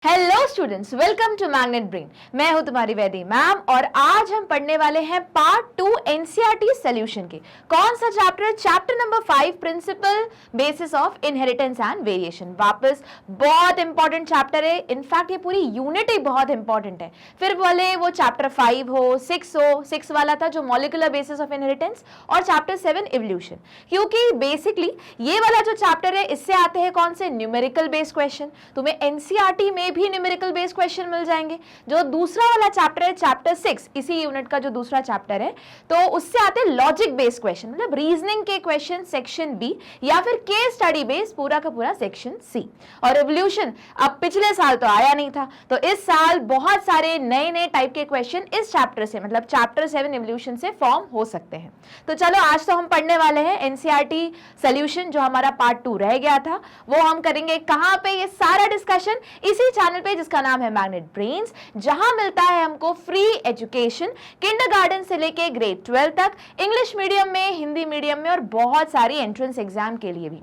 Hello students, welcome to Magnet Brain. मैं हूं तुम्हारी वैदी मैम और आज हम पढ़ने वाले हैं पार्ट 2 एनसीईआरटी सॉल्यूशन के। कौन सा chapter? Chapter number 5, principle basis of inheritance and variation. वापस बहुत इंपॉर्टेंट चैप्टर है, इनफैक्ट ये पूरी यूनिट ही बहुत इंपॉर्टेंट है। फिर बोले वो चैप्टर 5 हो, 6 वाला था जो मॉलिक्यूलर बेसिस ऑफ इनहेरिटेंस, और चैप्टर 7 इवोल्यूशन। क्योंकि बेसिकली ये वाला जो चैप्टर है इससे आते हैं कौन से? Numerical based question. तुम्हें एनसीईआरटी में भी न्यूमेरिकल बेस्ड क्वेश्चन मिल जाएंगे। जो दूसरा वाला चैप्टर है चैप्टर 6, इसी यूनिट का जो दूसरा चैप्टर है, तो उससे आते हैं लॉजिक बेस्ड क्वेश्चन, मतलब रीजनिंग के क्वेश्चन सेक्शन बी, या फिर केस स्टडी बेस्ड पूरा का पूरा सेक्शन सी। और इवोल्यूशन अब पिछले साल तो आया नहीं था, तो इस साल बहुत सारे नए नए टाइप के क्वेश्चन इस चैप्टर से, मतलब चैप्टर 7 इवोल्यूशन से फॉर्म हो सकते हैं। तो चलो आज तो हम पढ़ने वाले हैं एनसीईआरटी सॉल्यूशन, जो हमारा पार्ट 2 रह गया था वो हम करेंगे कहां पे? ये सारा डिस्कशन इसी चैनल पे जिसका नाम है मैग्नेट ब्रेन्स, जहां मिलता है हमको फ्री एजुकेशन किंडरगार्टन से लेके ग्रेड 12 तक, इंग्लिश मीडियम में, हिंदी मीडियम में, और बहुत सारी एंट्रेंस एग्जाम के लिए भी।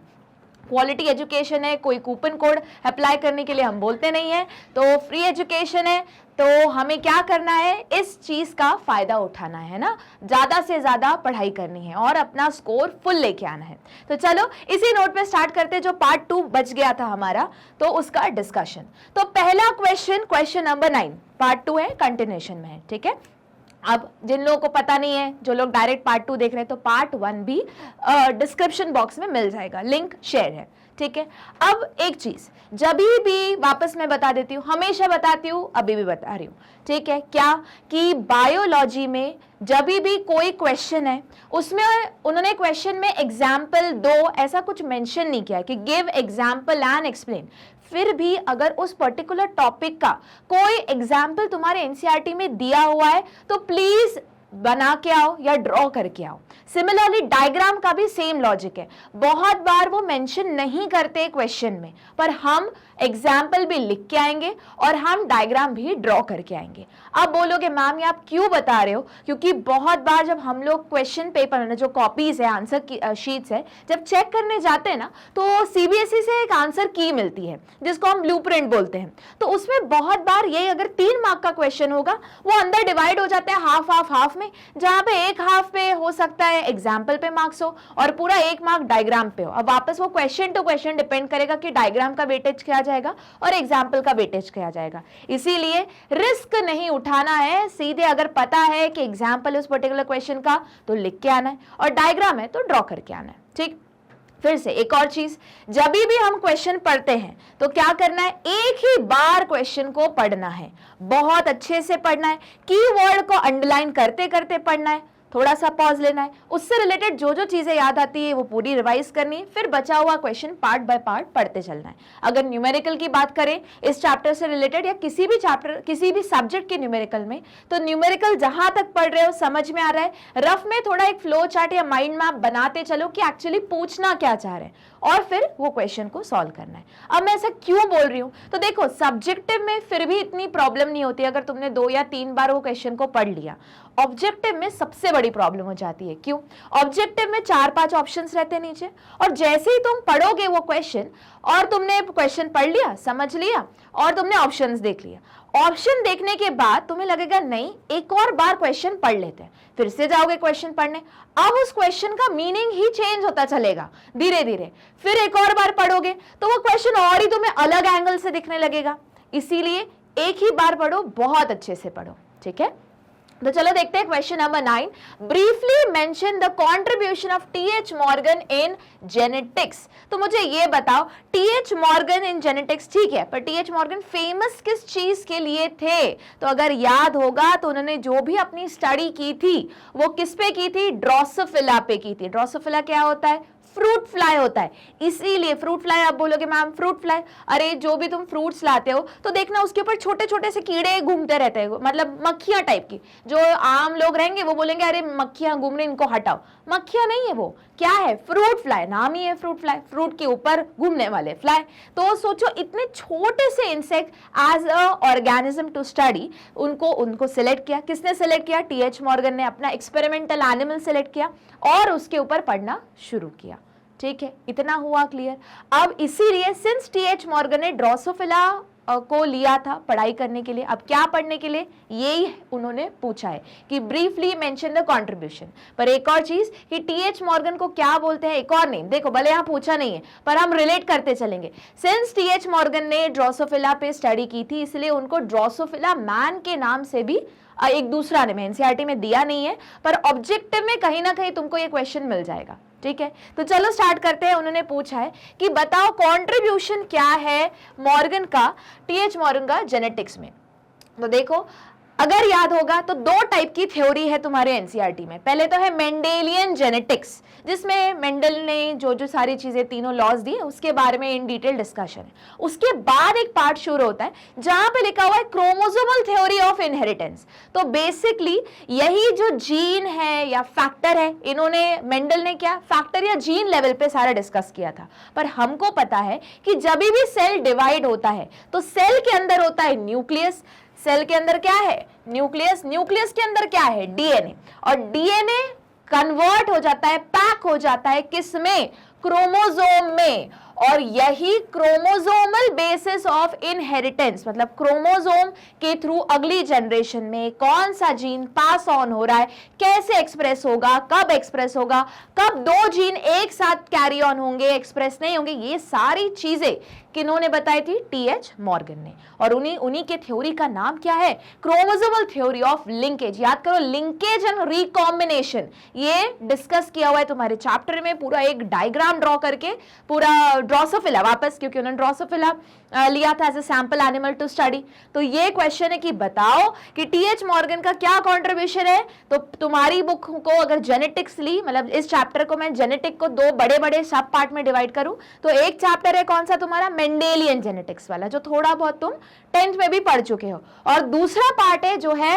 क्वालिटी एजुकेशन है, कोई कूपन कोड अप्लाई करने के लिए हम बोलते नहीं है, तो फ्री एजुकेशन है। तो हमें क्या करना है? इस चीज का फायदा उठाना है ना, ज्यादा से ज्यादा पढ़ाई करनी है और अपना स्कोर फुल लेके आना है। तो चलो इसी नोट पे स्टार्ट करते हैं। जो पार्ट 2 बच गया था हमारा, तो उसका डिस्कशन। तो पहला क्वेश्चन नंबर 9, पार्ट 2 है, कंटिन्यूएशन में है, ठीक है। अब जिन लोगों को पता नहीं है, जो लोग डायरेक्ट पार्ट 2 देख रहे हैं, तो पार्ट 1 भी डिस्क्रिप्शन बॉक्स में मिल जाएगा, लिंक शेयर है, ठीक है। अब एक चीज जब भी वापस मैं बता देती हूँ, हमेशा बताती हूँ, अभी भी बता रही हूँ, ठीक है। क्या कि बायोलॉजी में जब भी कोई क्वेश्चन है, उसमें उन्होंने क्वेश्चन में एग्जाम्पल दो ऐसा कुछ मेंशन नहीं किया है कि गिव एग्जाम्पल एंड एक्सप्लेन। फिर भी अगर उस पर्टिकुलर टॉपिक का कोई एग्जाम्पल तुम्हारे एनसीईआरटी में दिया हुआ है, तो प्लीज बना के आओ या ड्रॉ करके आओ। सिमिलरली डायग्राम का भी सेम लॉजिक है। बहुत बार वो मेंशन नहीं करते क्वेश्चन में, पर हम एग्जाम्पल भी लिख के आएंगे और हम डायग्राम भी ड्रॉ करके आएंगे। अब बोलोगे मैम ये आप क्यों बता रहे हो? क्योंकि बहुत बार जब हम लोग क्वेश्चन पेपर में जो कॉपीज है, आंसर की शीट्स है, जब चेक करने जाते हैं ना, तो सीबीएसई से एक आंसर की मिलती है जिसको हम ब्लूप्रिंट बोलते हैं। तो उसमें बहुत बार ये अगर 3 मार्क का क्वेश्चन होगा, वो अंदर डिवाइड हो जाता है हाफ में, जहां पे एक हाफ पे हो सकता है एग्जाम्पल पे मार्क्स हो और पूरा 1 मार्क डायग्राम पे हो। अब वापस वो क्वेश्चन टू क्वेश्चन डिपेंड करेगा कि डायग्राम का वेटेज क्या जाएगा और एग्जाम्पल का वेटेज क्या जाएगा। इसीलिए रिस्क नहीं उठाना है, सीधे अगर पता है कि एग्जाम्पल उस पर्टिकुलर क्वेश्चन का, तो लिख के आना है, और डायग्राम है तो ड्रॉ करके आना है, ठीक। फिर से एक और चीज, जब भी हम क्वेश्चन पढ़ते हैं तो क्या करना है? एक ही बार क्वेश्चन को पढ़ना है, बहुत अच्छे से पढ़ना है, कीवर्ड को अंडरलाइन करते करते पढ़ना है, थोड़ा सा पॉज लेना है, उससे रिलेटेड जो जो चीजें याद आती है वो पूरी रिवाइज करनी है, फिर बचा हुआ क्वेश्चन पार्ट बाय पार्ट पढ़ते चलना है। अगर न्यूमेरिकल की बात करें इस चैप्टर से रिलेटेड, या किसी भी चैप्टर, किसी भी सब्जेक्ट के न्यूमेरिकल में, तो न्यूमेरिकल जहां तक पढ़ रहे हो, समझ में आ रहा है, रफ में थोड़ा एक फ्लो चार्ट या माइंड मैप बनाते चलो कि एक्चुअली पूछना क्या चाह रहे हैं, और फिर वो क्वेश्चन को सॉल्व करना है। अब मैं ऐसा क्यों बोल रही हूँ? तो देखो, सब्जेक्टिव में फिर भी इतनी प्रॉब्लम नहीं होती अगर तुमने 2 या 3 बार वो क्वेश्चन को पढ़ लिया। ऑब्जेक्टिव में सबसे बड़ी प्रॉब्लम हो जाती है। क्यों? ऑब्जेक्टिव में 4-5 ऑप्शंस रहते हैं नीचे, और जैसे ही तुम पढ़ोगे वो क्वेश्चन, और तुमने क्वेश्चन पढ़ लिया, समझ लिया, और तुमने ऑप्शंस देख लिया, ऑप्शन देखने के बाद तुम्हें लगेगा नहीं, एक और बार क्वेश्चन पढ़ लेते हैं, फिर से जाओगे क्वेश्चन पढ़ने, अब उस क्वेश्चन का मीनिंग ही चेंज होता चलेगा धीरे धीरे, फिर एक और बार पढ़ोगे तो वो क्वेश्चन और ही तुम्हें अलग एंगल से दिखने लगेगा। इसीलिए एक ही बार पढ़ो, बहुत अच्छे से पढ़ो, ठीक है। तो चलो देखते हैं question number 9। Briefly mention the contribution of T H Morgan in genetics. तो मुझे ये बताओ, टीएच मॉर्गन इन जेनेटिक्स, ठीक है, पर टीएच मॉर्गन फेमस किस चीज के लिए थे? तो अगर याद होगा तो उन्होंने जो भी अपनी स्टडी की थी वो किस पे की थी? ड्रोसोफिला पे की थी। ड्रोसोफिला क्या होता है? फ्रूट फ्लाई होता है। इसीलिए फ्रूट फ्लाई, आप बोलोगे मैम फ्रूट फ्लाई, अरे जो भी तुम फ्रूट्स लाते हो तो देखना उसके ऊपर छोटे छोटे से कीड़े घूमते रहते हैं, मतलब मक्खियां टाइप की। जो आम लोग रहेंगे वो बोलेंगे अरे मक्खियां घूम रही, इनको हटाओ। मक्खियां नहीं है, वो क्या है? फ्रूट फ्लाई, नाम ही है फ्रूट फ्लाई, फ्रूट के ऊपर घूमने वाले फ्लाई। तो सोचो इतने छोटे से insect as a organism to study, उनको सिलेक्ट किया। किसने सिलेक्ट किया? टीएच मॉर्गन ने अपना एक्सपेरिमेंटल एनिमल सिलेक्ट किया और उसके ऊपर पढ़ना शुरू किया। ठीक है, इतना हुआ क्लियर। अब इसीलिए सिंस टीएच मॉर्गन ने ड्रोसोफिला को लिया था पढ़ाई करने के लिए, अब क्या पढ़ने के लिए, यही उन्होंने पूछा है कि ब्रीफली मेंशन द कंट्रीब्यूशन। पर एक और चीज कि टीएच मॉर्गन को क्या बोलते हैं, एक और नेम देखो, भले यहाँ पूछा नहीं है पर हम रिलेट करते चलेंगे। सिंस टीएच मॉर्गन ने ड्रोसोफिला पे स्टडी की थी, इसलिए उनको ड्रोसोफिला मैन के नाम से भी एक दूसरा नेम है, एनसीईआरटी में दिया नहीं है पर ऑब्जेक्टिव में कहीं ना कहीं तुमको ये क्वेश्चन मिल जाएगा। ठीक है, तो चलो स्टार्ट करते हैं। उन्होंने पूछा है कि बताओ कंट्रीब्यूशन क्या है मॉर्गन का, टीएच मॉर्गन का जेनेटिक्स में। तो देखो, अगर याद होगा तो दो टाइप की थ्योरी है तुम्हारे एनसीईआरटी में। पहले तो है मेंडेलियन जेनेटिक्स, जिसमें मेंडल ने जो जो सारी चीजें तीनों लॉज दी उसके बारे में इन डिटेल डिस्कशन है। उसके बाद एक पार्ट शुरू होता है जहां पे लिखा हुआ है क्रोमोसोमल थ्योरी ऑफ इनहेरिटेंस। तो बेसिकली यही जो जीन है या फैक्टर है, इन्होंने मेंडल ने क्या फैक्टर या जीन लेवल पे सारा डिस्कस किया था। पर हमको पता है कि जब भी सेल डिवाइड होता है तो सेल के अंदर होता है न्यूक्लियस, सेल के अंदर क्या है न्यूक्लियस, न्यूक्लियस के अंदर क्या है डीएनए, और डीएनए कन्वर्ट हो जाता है, पैक हो जाता है किसमें, क्रोमोसोम में। और यही क्रोमोसोमल बेसिस ऑफ इनहेरिटेंस, मतलब क्रोमोसोम के थ्रू अगली जनरेशन में कौन सा जीन पास ऑन हो रहा है, कैसे एक्सप्रेस होगा, कब एक्सप्रेस होगा, कब दो जीन एक साथ कैरी ऑन होंगे, एक्सप्रेस नहीं होंगे, ये सारी चीजें किन्होंने बताई थी, टीएच मॉर्गन ने। और उन्हीं के थ्योरी का नाम क्या है, क्रोमोसोमल थ्योरी ऑफ लिंकेज। याद करो, लिंकेज एंड रिकॉम्बिनेशन ये डिस्कस किया हुआ है तुम्हारे चैप्टर में, पूरा एक डायग्राम ड्रॉ करके, पूरा ड्रोसोफिला वापस, क्योंकि उन्होंने ड्रोसोफिला लिया था as a sample animal to study. तो ये क्वेश्चन है कि बताओ कि टीएच मॉर्गन का क्या कंट्रीब्यूशन है। तो तुम्हारी बुक को अगर जेनेटिक्स ली, मतलब इस चैप्टर को मैं जेनेटिक को दो बड़े बड़े सब पार्ट में डिवाइड करूं, तो एक चैप्टर है कौन सा तुम्हारा, मेंडेलियन जेनेटिक्स वाला, जो थोड़ा बहुत तुम 10th में भी पढ़ चुके हो, और दूसरा पार्ट है जो है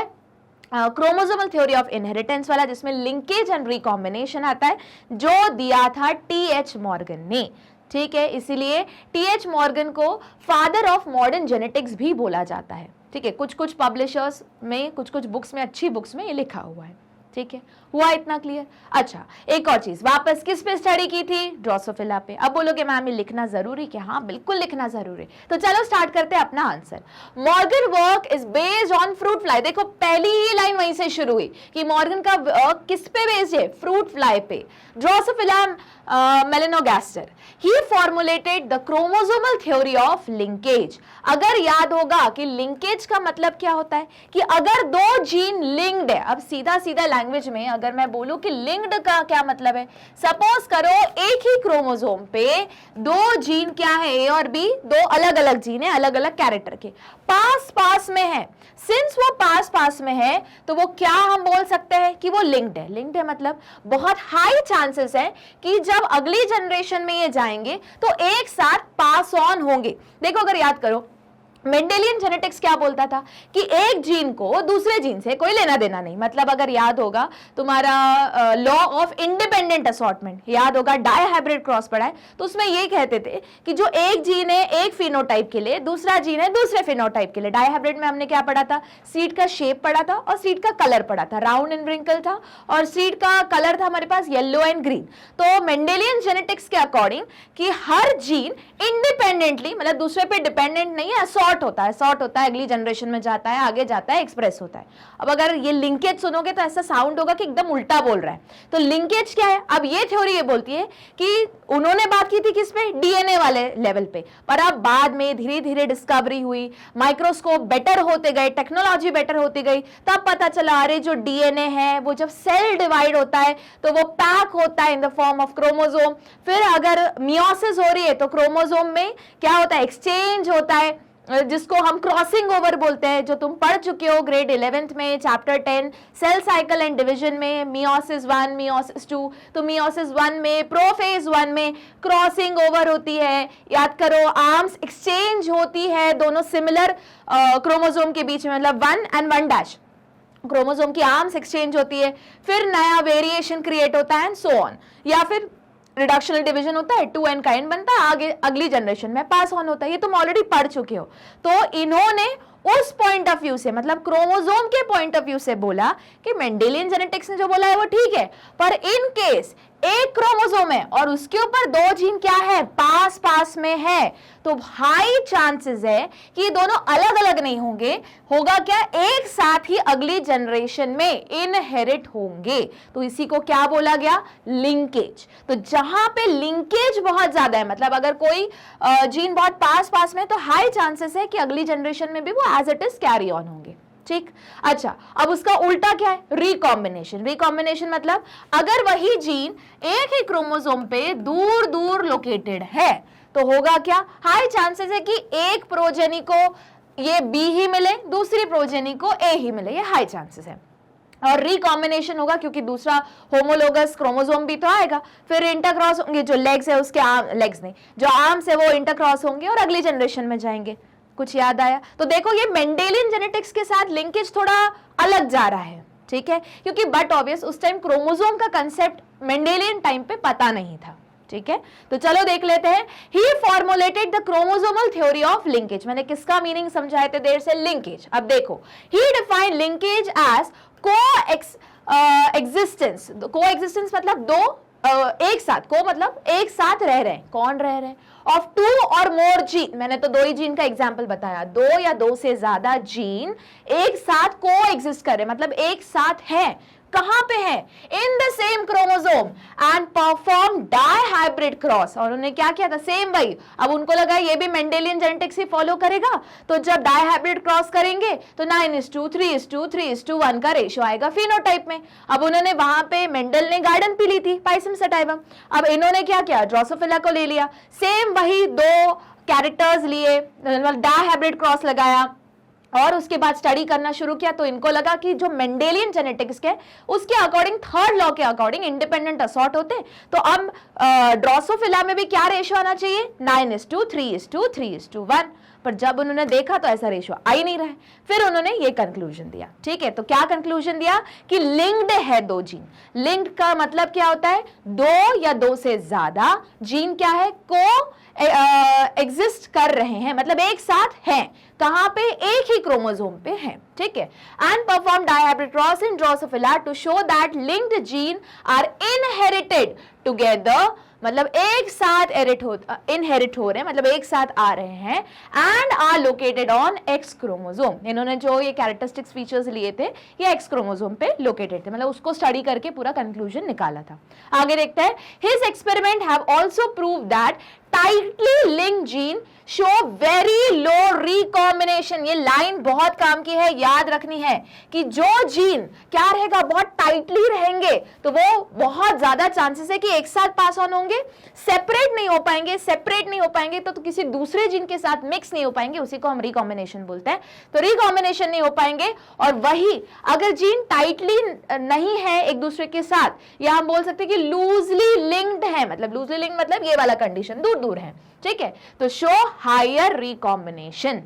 क्रोमोसोमल थ्योरी ऑफ इनहेरिटेंस वाला, जिसमें लिंकेज एंड रिकॉम्बिनेशन आता है, जो दिया था टीएच मॉर्गन ने। ठीक है, इसीलिए टीएच मॉर्गन को फादर ऑफ मॉडर्न जेनेटिक्स भी बोला जाता है। ठीक है, कुछ कुछ पब्लिशर्स में, कुछ कुछ बुक्स में, अच्छी बुक्स में ये लिखा हुआ है। ठीक है, हुआ इतना क्लियर। अच्छा, एक और चीज, वापस किस पे स्टडी की थी, ड्रोसोफिला पे। अब बोलोगे मैम ये लिखना जरूरी, कि हाँ बिल्कुल लिखना जरूरी। तो चलो स्टार्ट करते हैं अपना answer. Morgan work is based on fruit fly. देखो पहली ही लाइन वहीं से शुरू हुई कि मॉर्गन का वर्क किस पे बेस्ड है, फ्रूट फ्लाई पे, Drosophila melanogaster. He formulated the chromosomal theory of linkage. अगर याद होगा कि लिंकेज का मतलब क्या होता है, कि अगर दो जीन लिंक्ड है, अब सीधा सीधा लैंग्वेज में अगर मैं बोलूं कि लिंक्ड का क्या मतलब है, सपोज करो एक ही क्रोमोसोम पे दो जीन क्या है, ए और बी, दो अलग अलग जीन है, अलग अलग कैरेक्टर के, पास पास में है। सिंस वो पास पास में है तो वो क्या हम बोल सकते हैं कि वो लिंक्ड है। लिंक्ड है मतलब बहुत हाई चांसेस है कि जब अगली जनरेशन में ये जाएंगे तो एक साथ पास ऑन होंगे। देखो अगर याद करो, मेंडेलियन जेनेटिक्स क्या बोलता था कि एक जीन को दूसरे जीन से कोई लेना देना नहीं। मतलब अगर याद होगा तुम्हारा लॉ ऑफ इंडिपेंडेंट असॉर्टमेंट, याद होगा डाई हाइब्रिड क्रॉस पढ़ा है, तो उसमें ये कहते थे कि जो एक जीन है एक फिनोटाइप के लिए, दूसरा जीन है दूसरे फिनोटाइप के लिए। डाई हाइब्रिड में हमने क्या पढ़ा था, सीड का शेप पढ़ा था और सीड का कलर पढ़ा था, राउंड एंड रिंकल था, और सीड का कलर था हमारे पास येलो एंड ग्रीन। तो मेंडेलियन जेनेटिक्स के अकॉर्डिंग कि हर जीन इंडिपेंडेंटली, मतलब दूसरे पे डिपेंडेंट नहीं है, सॉर्ट होता है, अगली जनरेशन में जाता है, आगे जाता है, एक्सप्रेस होता है। अब अगर ये लिंकेज सुनोगे तो ऐसा साउंड होगा कि एकदम उल्टा बोल रहा है। तो लिंकेज क्या है, अब ये थ्योरी ये बोलती है कि उन्होंने बात की थी किस पे, डीएनए वाले लेवल पे, पर अब बाद में धीरे धीरे डिस्कवरी हुई, माइक्रोस्कोप बेटर होते गए, टेक्नोलॉजी बेटर होती गई, तब पता चला अरे जो डीएनए है वो जब सेल डिवाइड होता है तो वो पैक होता है in the form of chromosome. फिर अगर मियोसिस हो रही है तो क्रोमोसोम में क्या होता है, एक्सचेंज होता है, जिसको हम क्रॉसिंग ओवर बोलते हैं, जो तुम पढ़ चुके हो ग्रेड 11th में chapter 10 cell cycle and division में, मियोसिस 1 मियोसिस 2। तो मियोसिस 1 में, प्रोफेज 1 में क्रॉसिंग ओवर होती है, याद करो, आर्म्स एक्सचेंज होती है दोनों सिमिलर क्रोमोसोम के बीच में, मतलब 1 and 1' क्रोमोसोम की आर्म्स एक्सचेंज होती है, फिर नया वेरिएशन क्रिएट होता है एंड सो ऑन, या फिर रिडक्शनल डिवीजन होता है, 2n का n बनता है, आगे अगली जनरेशन में पास ऑन होता है। ये तुम ऑलरेडी पढ़ चुके हो। तो इन्होंने उस पॉइंट ऑफ व्यू से, मतलब क्रोमोसोम के पॉइंट ऑफ व्यू से बोला कि मेंडेलियन जेनेटिक्स ने जो बोला है वो ठीक है, पर इन केस एक क्रोमोसोम है और उसके ऊपर दो जीन क्या है, पास पास में है, तो हाई चांसेस है कि ये दोनों अलग अलग नहीं होंगे, होगा क्या, एक साथ ही अगली जनरेशन में इनहेरिट होंगे। तो इसी को क्या बोला गया, लिंकेज। तो जहां पे लिंकेज बहुत ज्यादा है, मतलब अगर कोई जीन बहुत पास पास में, तो हाई चांसेस है कि अगली जनरेशन में भी वो as it is carry on होंगे। ठीक, अच्छा, अब उसका उल्टा क्या है, रिकॉम्बिनेशन। रिकॉम्बिनेशन मतलब अगर वही जीन एक ही क्रोमोसोम पे दूर दूर लोकेटेड है, तो होगा क्या, हाई चांसेस है कि एक प्रोजेनी को ये बी ही मिले, दूसरी प्रोजेनी को ए ही मिले, ये हाई चांसेस है। और रिकॉम्बिनेशन होगा क्योंकि दूसरा होमोलोगस क्रोमोसोम भी तो आएगा, फिर इंटरक्रॉस होंगे, जो लेग्स है उसके लेग्स नहीं, जो आर्म्स है वो इंटरक्रॉस होंगे और अगली जनरेशन में जाएंगे। कुछ याद आया? तो देखो ये मेंडेलियन जेनेटिक्स के साथ लिंकेज थोड़ा अलग जा रहा है, ठीक है, क्योंकि बट ऑब्वियस उस टाइम क्रोमोसोम का कंसेप्ट मेंडेलियन टाइम पे पता नहीं था। ठीक है, तो चलो देख लेते हैं। ही formulated the chromosomal theory of linkage. मैंने किसका मीनिंग समझाए थे देर से, लिंकेज। अब देखो, ही डिफाइन लिंकेज एज को एग्जिस्टेंस मतलब दो एक साथ, को मतलब एक साथ रह रहे हैं, कौन रह रहे हैं, ऑफ टू और मोर जीन। मैंने तो दो ही जीन का एग्जांपल बताया, दो या दो से ज्यादा जीन एक साथ को एग्जिस्ट कर रहे हैं, मतलब एक साथ हैं, कहां पे है, in the same chromosome and perform dihybrid cross. और उन्होंने क्या किया था, सेम वही। अब उनको लगा ये भी मेंडेलियन जेनेटिक्स ही फॉलो करेगा, तो जब डाइहाइब्रिड क्रॉस करेंगे तो 9:2, 3:2, 3:1 का रेशियो आएगा फिनोटाइप में। अब उन्होंने वहां पे, मेंडल ने गार्डन पी ली थी, पाइसम सटाइवम। अब इन्होंने क्या किया, ड्रोसोफिला को ले लिया, सेम वही दो कैरेक्टर्स लिए, डाइहाइब्रिड क्रॉस लगाया और उसके बाद स्टडी करना शुरू किया। तो इनको लगा कि जो मेंडेलियन जेनेटिक्स के उसके अकॉर्डिंग, थर्ड लॉ के अकॉर्डिंग इंडिपेंडेंट असॉर्ट होते, तो अब ड्रोसोफिला में भी क्या रेशियो आना चाहिए, 9:2, 3:2, 3:1। पर जब उन्होंने देखा तो ऐसा रेशियो आ ही नहीं रहा है, फिर उन्होंने ये कंक्लूजन दिया। ठीक है, तो क्या कंक्लूजन दिया कि लिंक्ड है दो जीन। लिंक्ड का मतलब क्या होता है, दो या दो से ज्यादा जीन क्या है, को एग्जिस्ट कर रहे हैं, मतलब एक साथ हैं, कहां पे, एक ही क्रोमोसोम पे हैं। ठीक है, and perform dihybrid cross in Drosophila to show that linked gene are inherited together, मतलब एक साथ इनहेरिट हो रहे हैं, मतलब एक साथ आ रहे हैं, and are located on X chromosome. इन्होंने जो ये कैरेक्टरिस्टिक्स फीचर्स लिए थे, ये एक्स क्रोमोसोम पे लोकेटेड थे, मतलब उसको स्टडी करके पूरा कंक्लूजन निकाला था। आगे देखते हैं, his experiment have also prove that tightly linked gene show very low recombination. ये लाइन बहुत काम की है, याद रखनी है कि जो जीन क्या रहेगा, बहुत टाइटली रहेंगे, तो वो बहुत ज्यादा चांसेस है कि एक साथ पास ऑन होंगे, सेपरेट नहीं हो पाएंगे। सेपरेट नहीं हो पाएंगे तो किसी दूसरे जीन के साथ मिक्स नहीं हो पाएंगे, उसी को हम रिकॉम्बिनेशन बोलते हैं। तो रिकॉम्बिनेशन नहीं हो पाएंगे, और वही अगर जीन टाइटली नहीं है एक दूसरे के साथ, या हम बोल सकते हैं कि लूजली लिंक्ड है, मतलब लूजली लिंक्ड मतलब ये वाला कंडीशन, दूर दूर है। ठीक है, तो शो हायर रिकॉम्बिनेशन।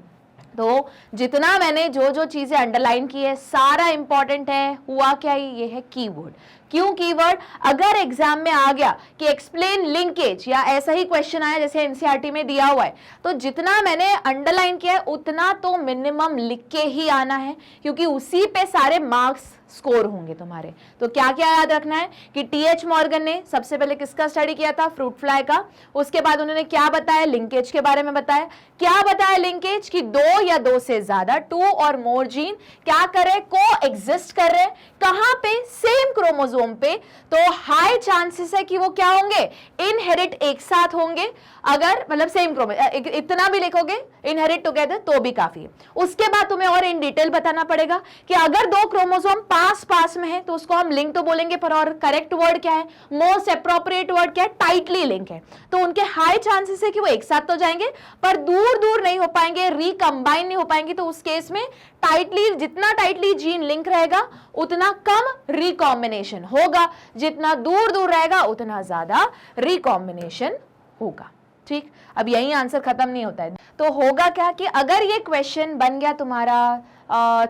तो जितना मैंने जो जो चीजें अंडरलाइन की है, सारा इंपॉर्टेंट है। हुआ क्या, ये है कीवर्ड। क्यों कीवर्ड, अगर एग्जाम में आ गया कि एक्सप्लेन लिंकेज, या ऐसा ही क्वेश्चन आया जैसे एनसीईआरटी में दिया हुआ है, तो जितना मैंने अंडरलाइन किया है उतना तो मिनिमम लिख के ही आना है, क्योंकि उसी पे सारे मार्क्स स्कोर होंगे तुम्हारे। तो क्या क्या याद रखना है कि टीएच मॉर्गन ने सबसे पहले किसका स्टडी किया था, फ्रूट फ्लाई का। उसके बाद उन्होंने क्या बताया, लिंकेज के बारे में बताया। क्या बताया लिंकेज, कि दो या दो से ज्यादा, टू और मोर जीन क्या कर रहे, को एग्जिस्ट कर रहे, कहां पे, सेम क्रोमोसोम पे। तो हाई चांसेस है कि वो क्या होंगे, इनहेरिट एक साथ होंगे। अगर मतलब सेम क्रोमोसोम, इतना भी लिखोगे इनहेरिट टुगेदर तो भी काफी है। उसके बाद तुम्हें और इन डिटेल बताना पड़ेगा कि अगर दो क्रोमोसोम पास पास में है तो उसको हम लिंक तो बोलेंगे, पर और करेक्ट वर्ड क्या है, मोस्ट अप्रोप्रिएट वर्ड क्या है, टाइटली लिंक है। तो उनके हाई चांसेस है कि वो एक साथ तो जाएंगे पर दूर दूर नहीं हो पाएंगे, रिकंबाइन नहीं हो पाएंगे। तो उस केस में टाइटली, जितना टाइटली जीन लिंक रहेगा उतना कम रिकॉम्बिनेशन होगा, जितना दूर दूर रहेगा उतना ज्यादा रिकॉम्बिनेशन होगा। ठीक, अब यही आंसर खत्म नहीं होता है। तो होगा क्या कि अगर ये क्वेश्चन बन गया तुम्हारा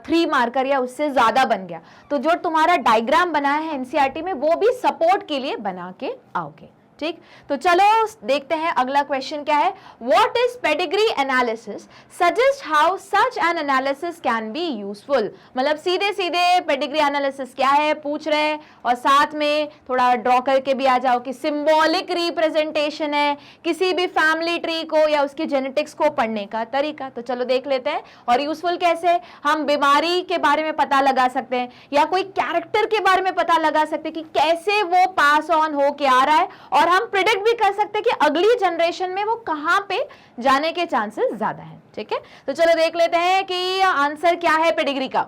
3 मार्कर या उससे ज्यादा बन गया, तो जो तुम्हारा डायग्राम बना है एनसीईआरटी में वो भी सपोर्ट के लिए बना के आओगे। ठीक, तो चलो देखते हैं अगला क्वेश्चन क्या है. What is pedigree analysis, suggest how such an analysis can be useful. मतलब सीधे सीधे पेडिग्री एनालिसिस क्या है पूछ रहे हैं, और साथ में थोड़ा ड्रॉ करके भी आ जाओ कि सिंबॉलिक रिप्रेजेंटेशन है किसी भी फैमिली ट्री को या उसकी जेनेटिक्स को पढ़ने का तरीका. तो चलो देख लेते हैं. और यूजफुल कैसे, हम बीमारी के बारे में पता लगा सकते हैं या कोई कैरेक्टर के बारे में पता लगा सकते हैं कि कैसे वो पास ऑन हो के आ रहा है, और हम प्रिडिक्ट भी कर सकते हैं कि अगली जनरेशन में वो कहां पे जाने के चांसेस ज्यादा हैं. ठीक है, तो चलो देख लेते हैं कि आंसर क्या है पेडिग्री का.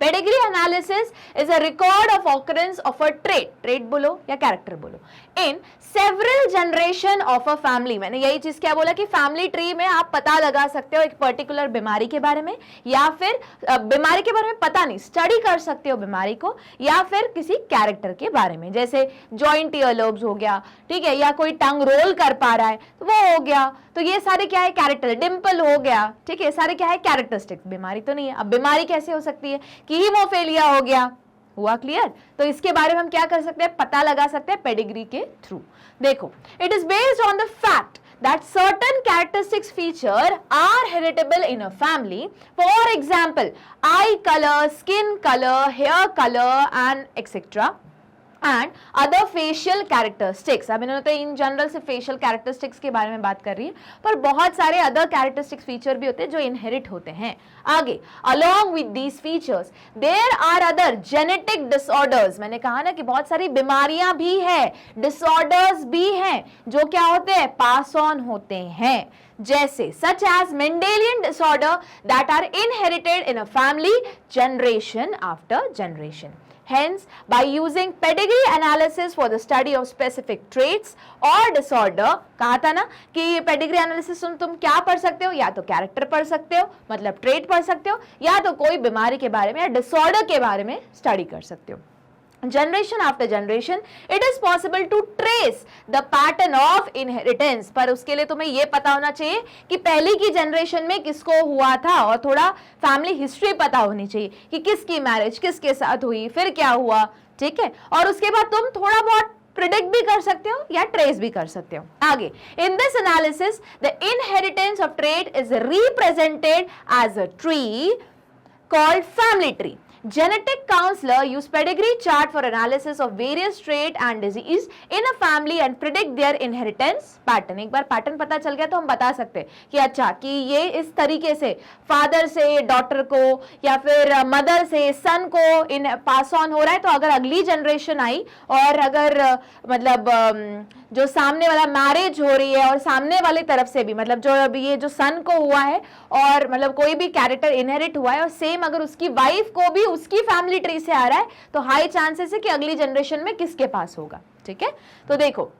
Pedigree analysis is a record of occurrence of a trait बोलो या कैरेक्टर बोलो, in several generation of a family. मैंने यही चीज क्या बोला कि फैमिली ट्री में आप पता लगा सकते हो एक पर्टिकुलर बीमारी के बारे में, या फिर बीमारी के बारे में पता नहीं, स्टडी कर सकते हो बीमारी को, या फिर किसी कैरेक्टर के बारे में, जैसे जॉइंट ईयरलोब्स हो गया, ठीक है, या कोई टंग रोल कर पा रहा है तो वो हो गया. तो ये सारे क्या है, कैरेक्टर. डिंपल हो गया, ठीक है, सारे क्या है, कैरेक्टरिस्टिक्स. बीमारी तो नहीं है. अब बीमारी कैसे हो सकती है कि हीमोफीलिया हो गया, हुआ क्लियर. तो इसके बारे में हम क्या कर सकते हैं, पता लगा सकते हैं पेडिग्री के थ्रू. देखो, it is based on the fact that certain characteristics feature are heritable in a family. For example, eye color, skin color, hair color and etc. And other facial characteristics. अब इन्होंने तो in general से facial characteristics के बारे में बात कर रही है, पर बहुत सारे अदर कैरेक्टरिस्टिक्स फीचर भी होते हैं जो इनहेरिट होते हैं. आगे, along with these features there are other genetic disorders. मैंने कहा ना कि बहुत सारी बीमारियां भी है, डिसऑर्डर्स भी हैं जो क्या होते हैं, पास ऑन होते हैं, जैसे such as Mendelian disorder that are inherited in a family generation after generation. Hence, by using pedigree analysis for the study of specific traits or disorder, कहा था ना कि pedigree analysis तुम क्या पढ़ सकते हो, या तो कैरेक्टर पढ़ सकते हो, मतलब ट्रेट पढ़ सकते हो, या तो कोई बीमारी के बारे में या डिसऑर्डर के बारे में स्टडी कर सकते हो. Generation after generation it is possible to trace the pattern of inheritance. पर उसके लिए तुम्हें यह पता होना चाहिए कि पहले की जनरेशन में किसको हुआ था, और थोड़ा फैमिली हिस्ट्री पता होनी चाहिए कि किसकी मैरिज किसके साथ हुई, फिर क्या हुआ. ठीक है, और उसके बाद तुम थोड़ा बहुत प्रिडिक्ट भी कर सकते हो या ट्रेस भी कर सकते हो. आगे, in this analysis the inheritance of trait is represented as a tree called family tree. Genetic counselor use pedigree chart for analysis of various trait and disease in a family and predict their inheritance pattern. एक बार pattern पता चल गया तो हम बता सकते हैं कि अच्छा कि ये इस तरीके से फादर से डॉटर को या फिर मदर से सन को इन पास ऑन हो रहा है. तो अगर अगली जनरेशन आई और अगर मतलब जो सामने वाला मैरिज हो रही है और सामने वाली तरफ से भी, मतलब जो अभी ये जो सन को हुआ है और मतलब कोई भी कैरेक्टर इनहेरिट हुआ है और सेम अगर उसकी वाइफ को भी उसकी फैमिली ट्री से आ रहा है, तो हाई चांसेस है कि अगली जनरेशन में किसके पास होगा. ठीक है, तो देखो,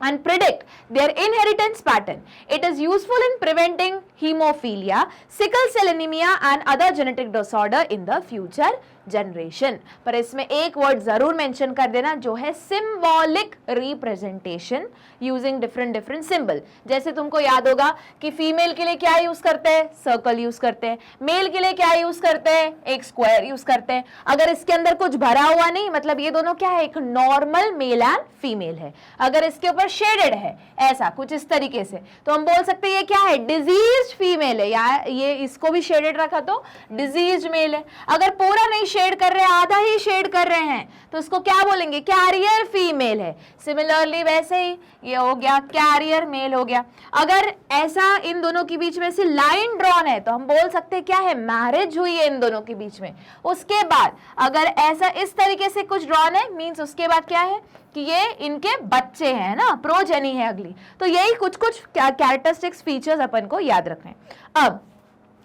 and predict their inheritance pattern. It is useful in preventing hemophilia, sickle cell anemia and other genetic disorder in the future generation. पर इसमें एक वर्ड जरूर मेंशन कर देना जो है symbolic representation using different symbol. जैसे तुमको याद होगा कि फीमेल के लिए क्या यूज करते हैं, सर्कल यूज करते हैं, मेल के लिए क्या यूज करते हैं, एक स्क्वायर यूज करते हैं. अगर इसके अंदर कुछ भरा हुआ नहीं, मतलब ये दोनों क्या है, एक नॉर्मल मेल एंड फीमेल है. अगर इसके ऊपर शेडेड है ऐसा कुछ इस तरीके से, तो हम बोल सकते हैं ये क्या है, डिजीज फीमेल है, या ये इसको भी शेडेड रखा तो डिजीज मेल है. अगर पूरा नहीं शेड कर रहे, आधा ही शेड कर रहे हैं, तो इसको क्या बोलेंगे, कैरियर फीमेल है. सिमिलरली वैसे ही ये हो गया कैरियर मेल हो गया. अगर ऐसा इन दोनों के बीच में से लाइन ड्रॉन है तो हम बोल सकते हैं क्या है, मैरिज हुई है इन दोनों के बीच में. उसके बाद अगर ऐसा इस तरीके से कुछ ड्रॉन है, मींस उसके बाद क्या है कि ये इनके बच्चे हैं ना, प्रोजेनी है अगली. तो यही कुछ कुछ कैरेक्टरिस्टिक्स फीचर्स अपन को याद रखने हैं. अब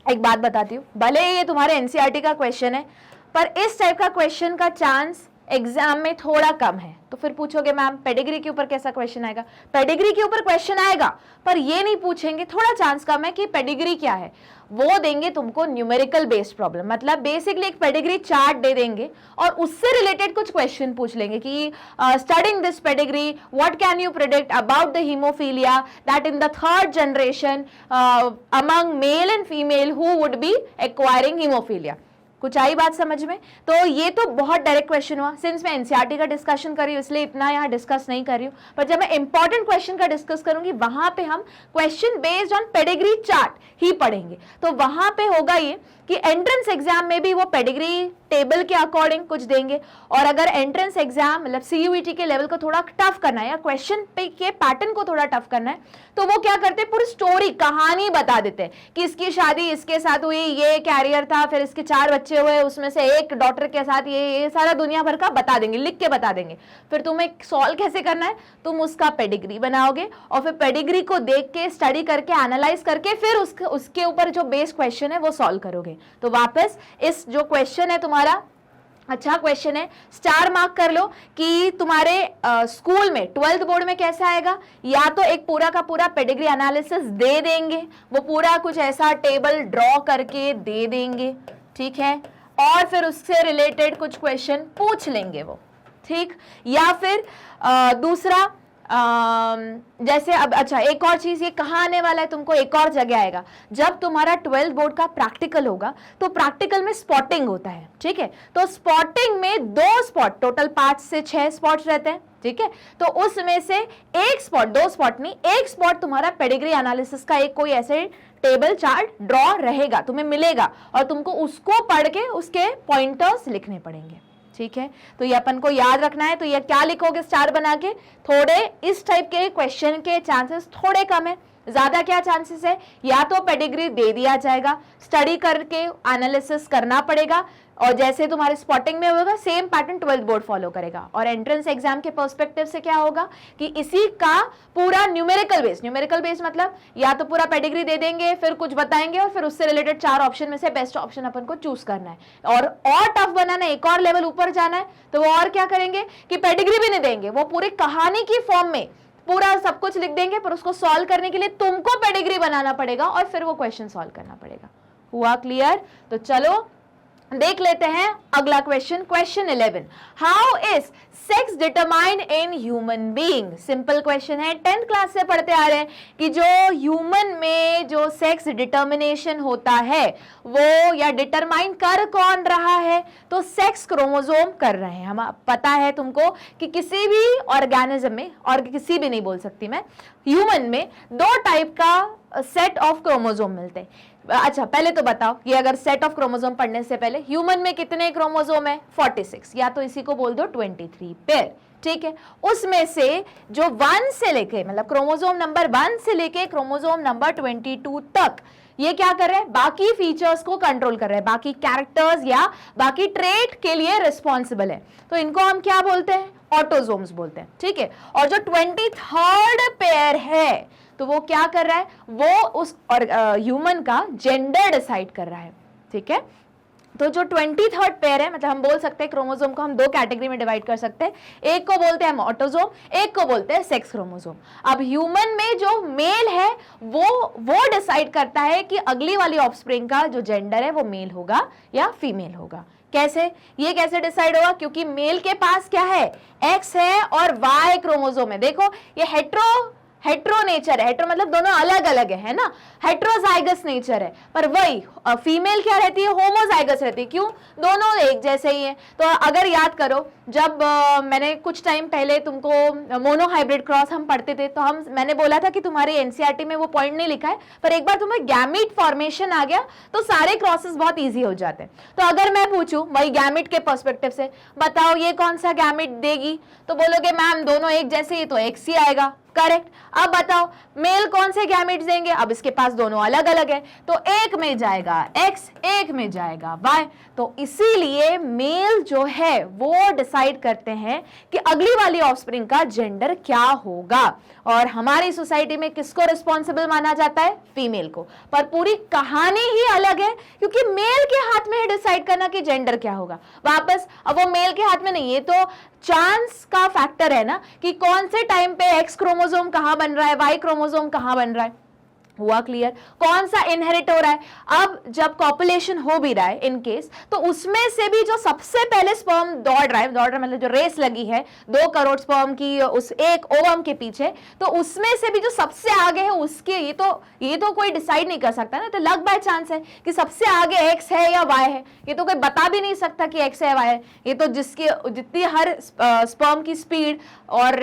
एक बात बताती हूँ, भले ये तुम्हारे एनसीईआरटी का क्वेश्चन है, पर इस टाइप का क्वेश्चन का चांस एग्जाम में थोड़ा कम है. तो फिर पूछोगे मैम पेडिग्री के ऊपर कैसा क्वेश्चन आएगा. पेडिग्री के ऊपर क्वेश्चन आएगा, पर ये नहीं पूछेंगे, थोड़ा चांस कम है कि पेडिग्री क्या है. वो देंगे तुमको न्यूमेरिकल बेस्ड प्रॉब्लम, मतलब बेसिकली एक पेडिग्री चार्ट दे देंगे और उससे रिलेटेड कुछ क्वेश्चन पूछ लेंगे कि studying this pedigree what can you predict about the haemophilia that in the third generation among male and female who would be acquiring haemophilia. कुछ आई बात समझ में? तो ये तो बहुत डायरेक्ट क्वेश्चन हुआ, सिंस मैं एनसीईआरटी का डिस्कशन कर रही हूँ इसलिए इतना यहाँ डिस्कस नहीं कर रही हूँ, पर जब मैं इंपॉर्टेंट क्वेश्चन का डिस्कस करूंगी वहां पे हम question based on pedigree chart ही पढ़ेंगे। तो वहां पे होगा ये कि एंट्रेंस एग्जाम में भी वो पेडिग्री टेबल के अकॉर्डिंग कुछ देंगे, और अगर एंट्रेंस एग्जाम मतलब सीयूईटी के लेवल को थोड़ा टफ करना है या क्वेश्चन पे के पैटर्न को थोड़ा टफ करना है, तो वो क्या करते हैं, पूरी स्टोरी कहानी बता देते हैं कि इसकी शादी इसके साथ हुई, ये कैरियर था, फिर इसके 4 बच्चे हुए, उसमें से एक डॉटर के साथ ये सारा दुनिया भर का बता देंगे, लिख के बता देंगे। फिर तुम्हें सॉल्व कैसे करना है, तुम उसका पेडिग्री बनाओगे और फिर पेडिग्री को देख के स्टडी करके एनालाइज करके फिर उसके ऊपर जो बेस क्वेश्चन है वो सॉल्व करोगे। तो वापस इस जो क्वेश्चन है तुम्हारा अच्छा क्वेश्चन है, स्टार मार्क कर लो कि तुम्हारे स्कूल में 12th बोर्ड में कैसा आएगा, या तो एक पूरा का पूरा पेडिग्री एनालिसिस दे देंगे, वो पूरा कुछ ऐसा टेबल ड्रॉ करके दे देंगे, ठीक है, और फिर उससे रिलेटेड कुछ क्वेश्चन पूछ लेंगे वो, ठीक, या फिर दूसरा जैसे अब अच्छा एक और चीज, ये कहाँ आने वाला है तुमको, एक और जगह आएगा जब तुम्हारा 12th बोर्ड का प्रैक्टिकल होगा, तो प्रैक्टिकल में स्पॉटिंग होता है, ठीक है, तो स्पॉटिंग में 2 स्पॉट, टोटल 5 से 6 स्पॉट्स रहते हैं, ठीक है, तो उसमें से एक स्पॉट, 2 स्पॉट नहीं, एक स्पॉट तुम्हारा पेडिग्री एनालिसिस का एक कोई ऐसे टेबल चार्ट ड्रॉ रहेगा, तुम्हें मिलेगा, और तुमको उसको पढ़ के उसके पॉइंटर्स लिखने पड़ेंगे, ठीक है। तो ये अपन को याद रखना है। तो ये क्या लिखोगे स्टार बना के, थोड़े इस टाइप के क्वेश्चन के चांसेस थोड़े कम है, ज्यादा क्या चांसेस है, या तो पेडिग्री दे दिया जाएगा, स्टडी करके एनालिसिस करना पड़ेगा, और जैसे तुम्हारे स्पॉटिंग में होगा same pattern 12th board follow करेगा। और एंट्रेंस एग्जाम के पर्सपेक्टिव से क्या होगा कि इसी का पूरा न्यूमेरिकल बेस मतलब या तो पूरा पेडिग्री दे देंगे, फिर कुछ बताएंगे, और फिर उससे रिलेटेड 4 ऑप्शन में से बेस्ट ऑप्शन अपन को चूज करना है, और टफ बनाना है, एक और लेवल ऊपर जाना है, तो वो और क्या करेंगे कि पेडिग्री भी नहीं देंगे, वो पूरी कहानी की फॉर्म में पूरा सब कुछ लिख देंगे, पर उसको सॉल्व करने के लिए तुमको पेडिग्री बनाना पड़ेगा और फिर वो क्वेश्चन सॉल्व करना पड़ेगा। हुआ क्लियर? तो चलो देख लेते हैं अगला question, question 11, how is sex determined in human being. Simple question है, 10th क्लास से पढ़ते आ रहे हैं कि जो ह्यूमन में जो सेक्स डिटर्मिनेशन होता है वो या डिटरमाइन कर कौन रहा है, तो सेक्स क्रोमोसोम कर रहे हैं। हम पता है तुमको कि किसी भी ऑर्गेनिज्म में, और किसी भी नहीं बोल सकती मैं, ह्यूमन में 2 टाइप का सेट ऑफ क्रोमोसोम मिलते हैं। अच्छा पहले तो बताओ ये अगर सेट ऑफ क्रोमोसोम पढ़ने से पहले ह्यूमन में कितने क्रोमोसोम है, 46, या तो इसी को बोल दो 23 पेयर, ठीक है। उसमें से जो 1 से लेके मतलब क्रोमोसोम नंबर 1 से लेके क्रोमोसोम नंबर 22 तक ये क्या कर रहे हैं, बाकी फीचर्स को कंट्रोल कर रहे हैं, बाकी कैरेक्टर्स या बाकी ट्रेट के लिए रिस्पॉन्सिबल है, तो इनको हम क्या बोलते हैं, ऑटोसोम्स बोलते हैं, ठीक है। और जो 23rd पेयर है तो वो क्या कर रहा है, वो उस और ह्यूमन का जेंडर डिसाइड कर रहा है, ठीक है। तो जो 23rd पेयर है, मतलब हम बोल सकते हैं क्रोमोसोम को हम 2 कैटेगरी में डिवाइड कर सकते हैं, एक को बोलते हैं हम ऑटोसोम, एक को बोलते हैं सेक्स क्रोमोसोम। अब ह्यूमन में जो मेल है वो डिसाइड करता है कि अगली वाली ऑफस्प्रिंग का जो जेंडर है वो मेल होगा या फीमेल होगा। कैसे, ये कैसे डिसाइड होगा, क्योंकि मेल के पास क्या है, एक्स है और वाई क्रोमोसोम है। देखो ये हेट्रो नेचर है, हेट्रो मतलब दोनों अलग अलग है ना, हेट्रोजाइगस नेचर है, पर वही फीमेल क्या रहती है, होमोजाइगस रहती है। क्यों, दोनों एक जैसे ही है। तो अगर याद करो जब मैंने कुछ टाइम पहले तुमको मोनोहाइब्रिड क्रॉस हम पढ़ते थे, तो मैंने बोला था कि तुम्हारी एनसीईआरटी में वो पॉइंट नहीं लिखा है, पर एक बार तुम्हें गैमीट फॉर्मेशन आ गया तो सारे क्रॉसेस बहुत ईजी हो जाते हैं। तो अगर मैं पूछूं वही गैमीट के पर्सपेक्टिव से, बताओ ये कौन सा गैमीट देगी, तो बोलोगे मैम दोनों एक जैसे ही, तो एक्स ही आएगा, करेक्ट। अब बताओ मेल कौन से गैमेट्स देंगे, अब इसके पास दोनों अलग अलग है, तो एक में जाएगा एक्स, एक में जाएगा वाई। तो इसीलिए मेल जो है वो डिसाइड करते हैं कि अगली वाली ऑफस्प्रिंग का जेंडर क्या होगा। और हमारी सोसाइटी में किसको रिस्पॉन्सिबल माना जाता है, फीमेल को। पर पूरी कहानी ही अलग है, क्योंकि मेल के हाथ में है डिसाइड करना कि जेंडर क्या होगा। वापस अब वो मेल के हाथ में नहीं है, तो चांस का फैक्टर है ना कि कौन से टाइम पे एक्स क्रोमोसोम कहां बन रहा है, वाई क्रोमोसोम कहां बन रहा है। हुआ क्लियर? कौन सा इनहेरिट हो रहा है? अब जब कॉपुलेशन हो भी रहा है इन केस, तो उसमें से भी जो सबसे पहले स्पर्म दौड़ रहा है मतलब जो रेस लगी है 2 करोड़ स्पर्म की उस एक ओवम के पीछे, तो उसमें से भी जो सबसे आगे है उसके ये तो कोई डिसाइड नहीं कर सकता ना, तो लक बाय चांस है कि सबसे आगे एक्स है या वाई है, ये तो कोई बता भी नहीं सकता कि एक्स है वाई है, ये तो जितनी हर स्पर्म की स्पीड और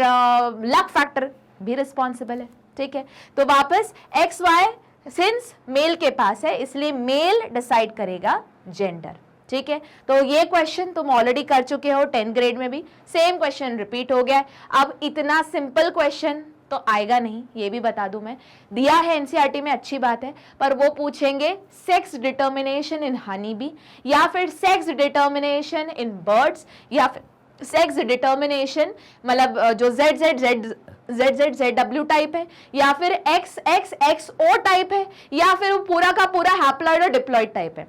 लक फैक्टर भी रिस्पॉन्सिबल है। ठीक है, तो वापस एक्स वाई सिंस मेल के पास है इसलिए मेल डिसाइड करेगा जेंडर। ठीक है, तो ये क्वेश्चन तुम ऑलरेडी कर चुके हो 10th ग्रेड में भी, सेम क्वेश्चन रिपीट हो गया। अब इतना सिंपल क्वेश्चन तो आएगा नहीं, ये भी बता दूं मैं, दिया है एनसीईआरटी में अच्छी बात है, पर वो पूछेंगे सेक्स डिटर्मिनेशन इन हनी बी, या फिर सेक्स डिटर्मिनेशन इन बर्ड्स, या फिर सेक्स डिटर्मिनेशन मतलब जो ZZZW टाइप है, या फिर XXXO टाइप है, या फिर वो पूरा का पूरा हैप्लॉइड और डिप्लॉइड टाइप है।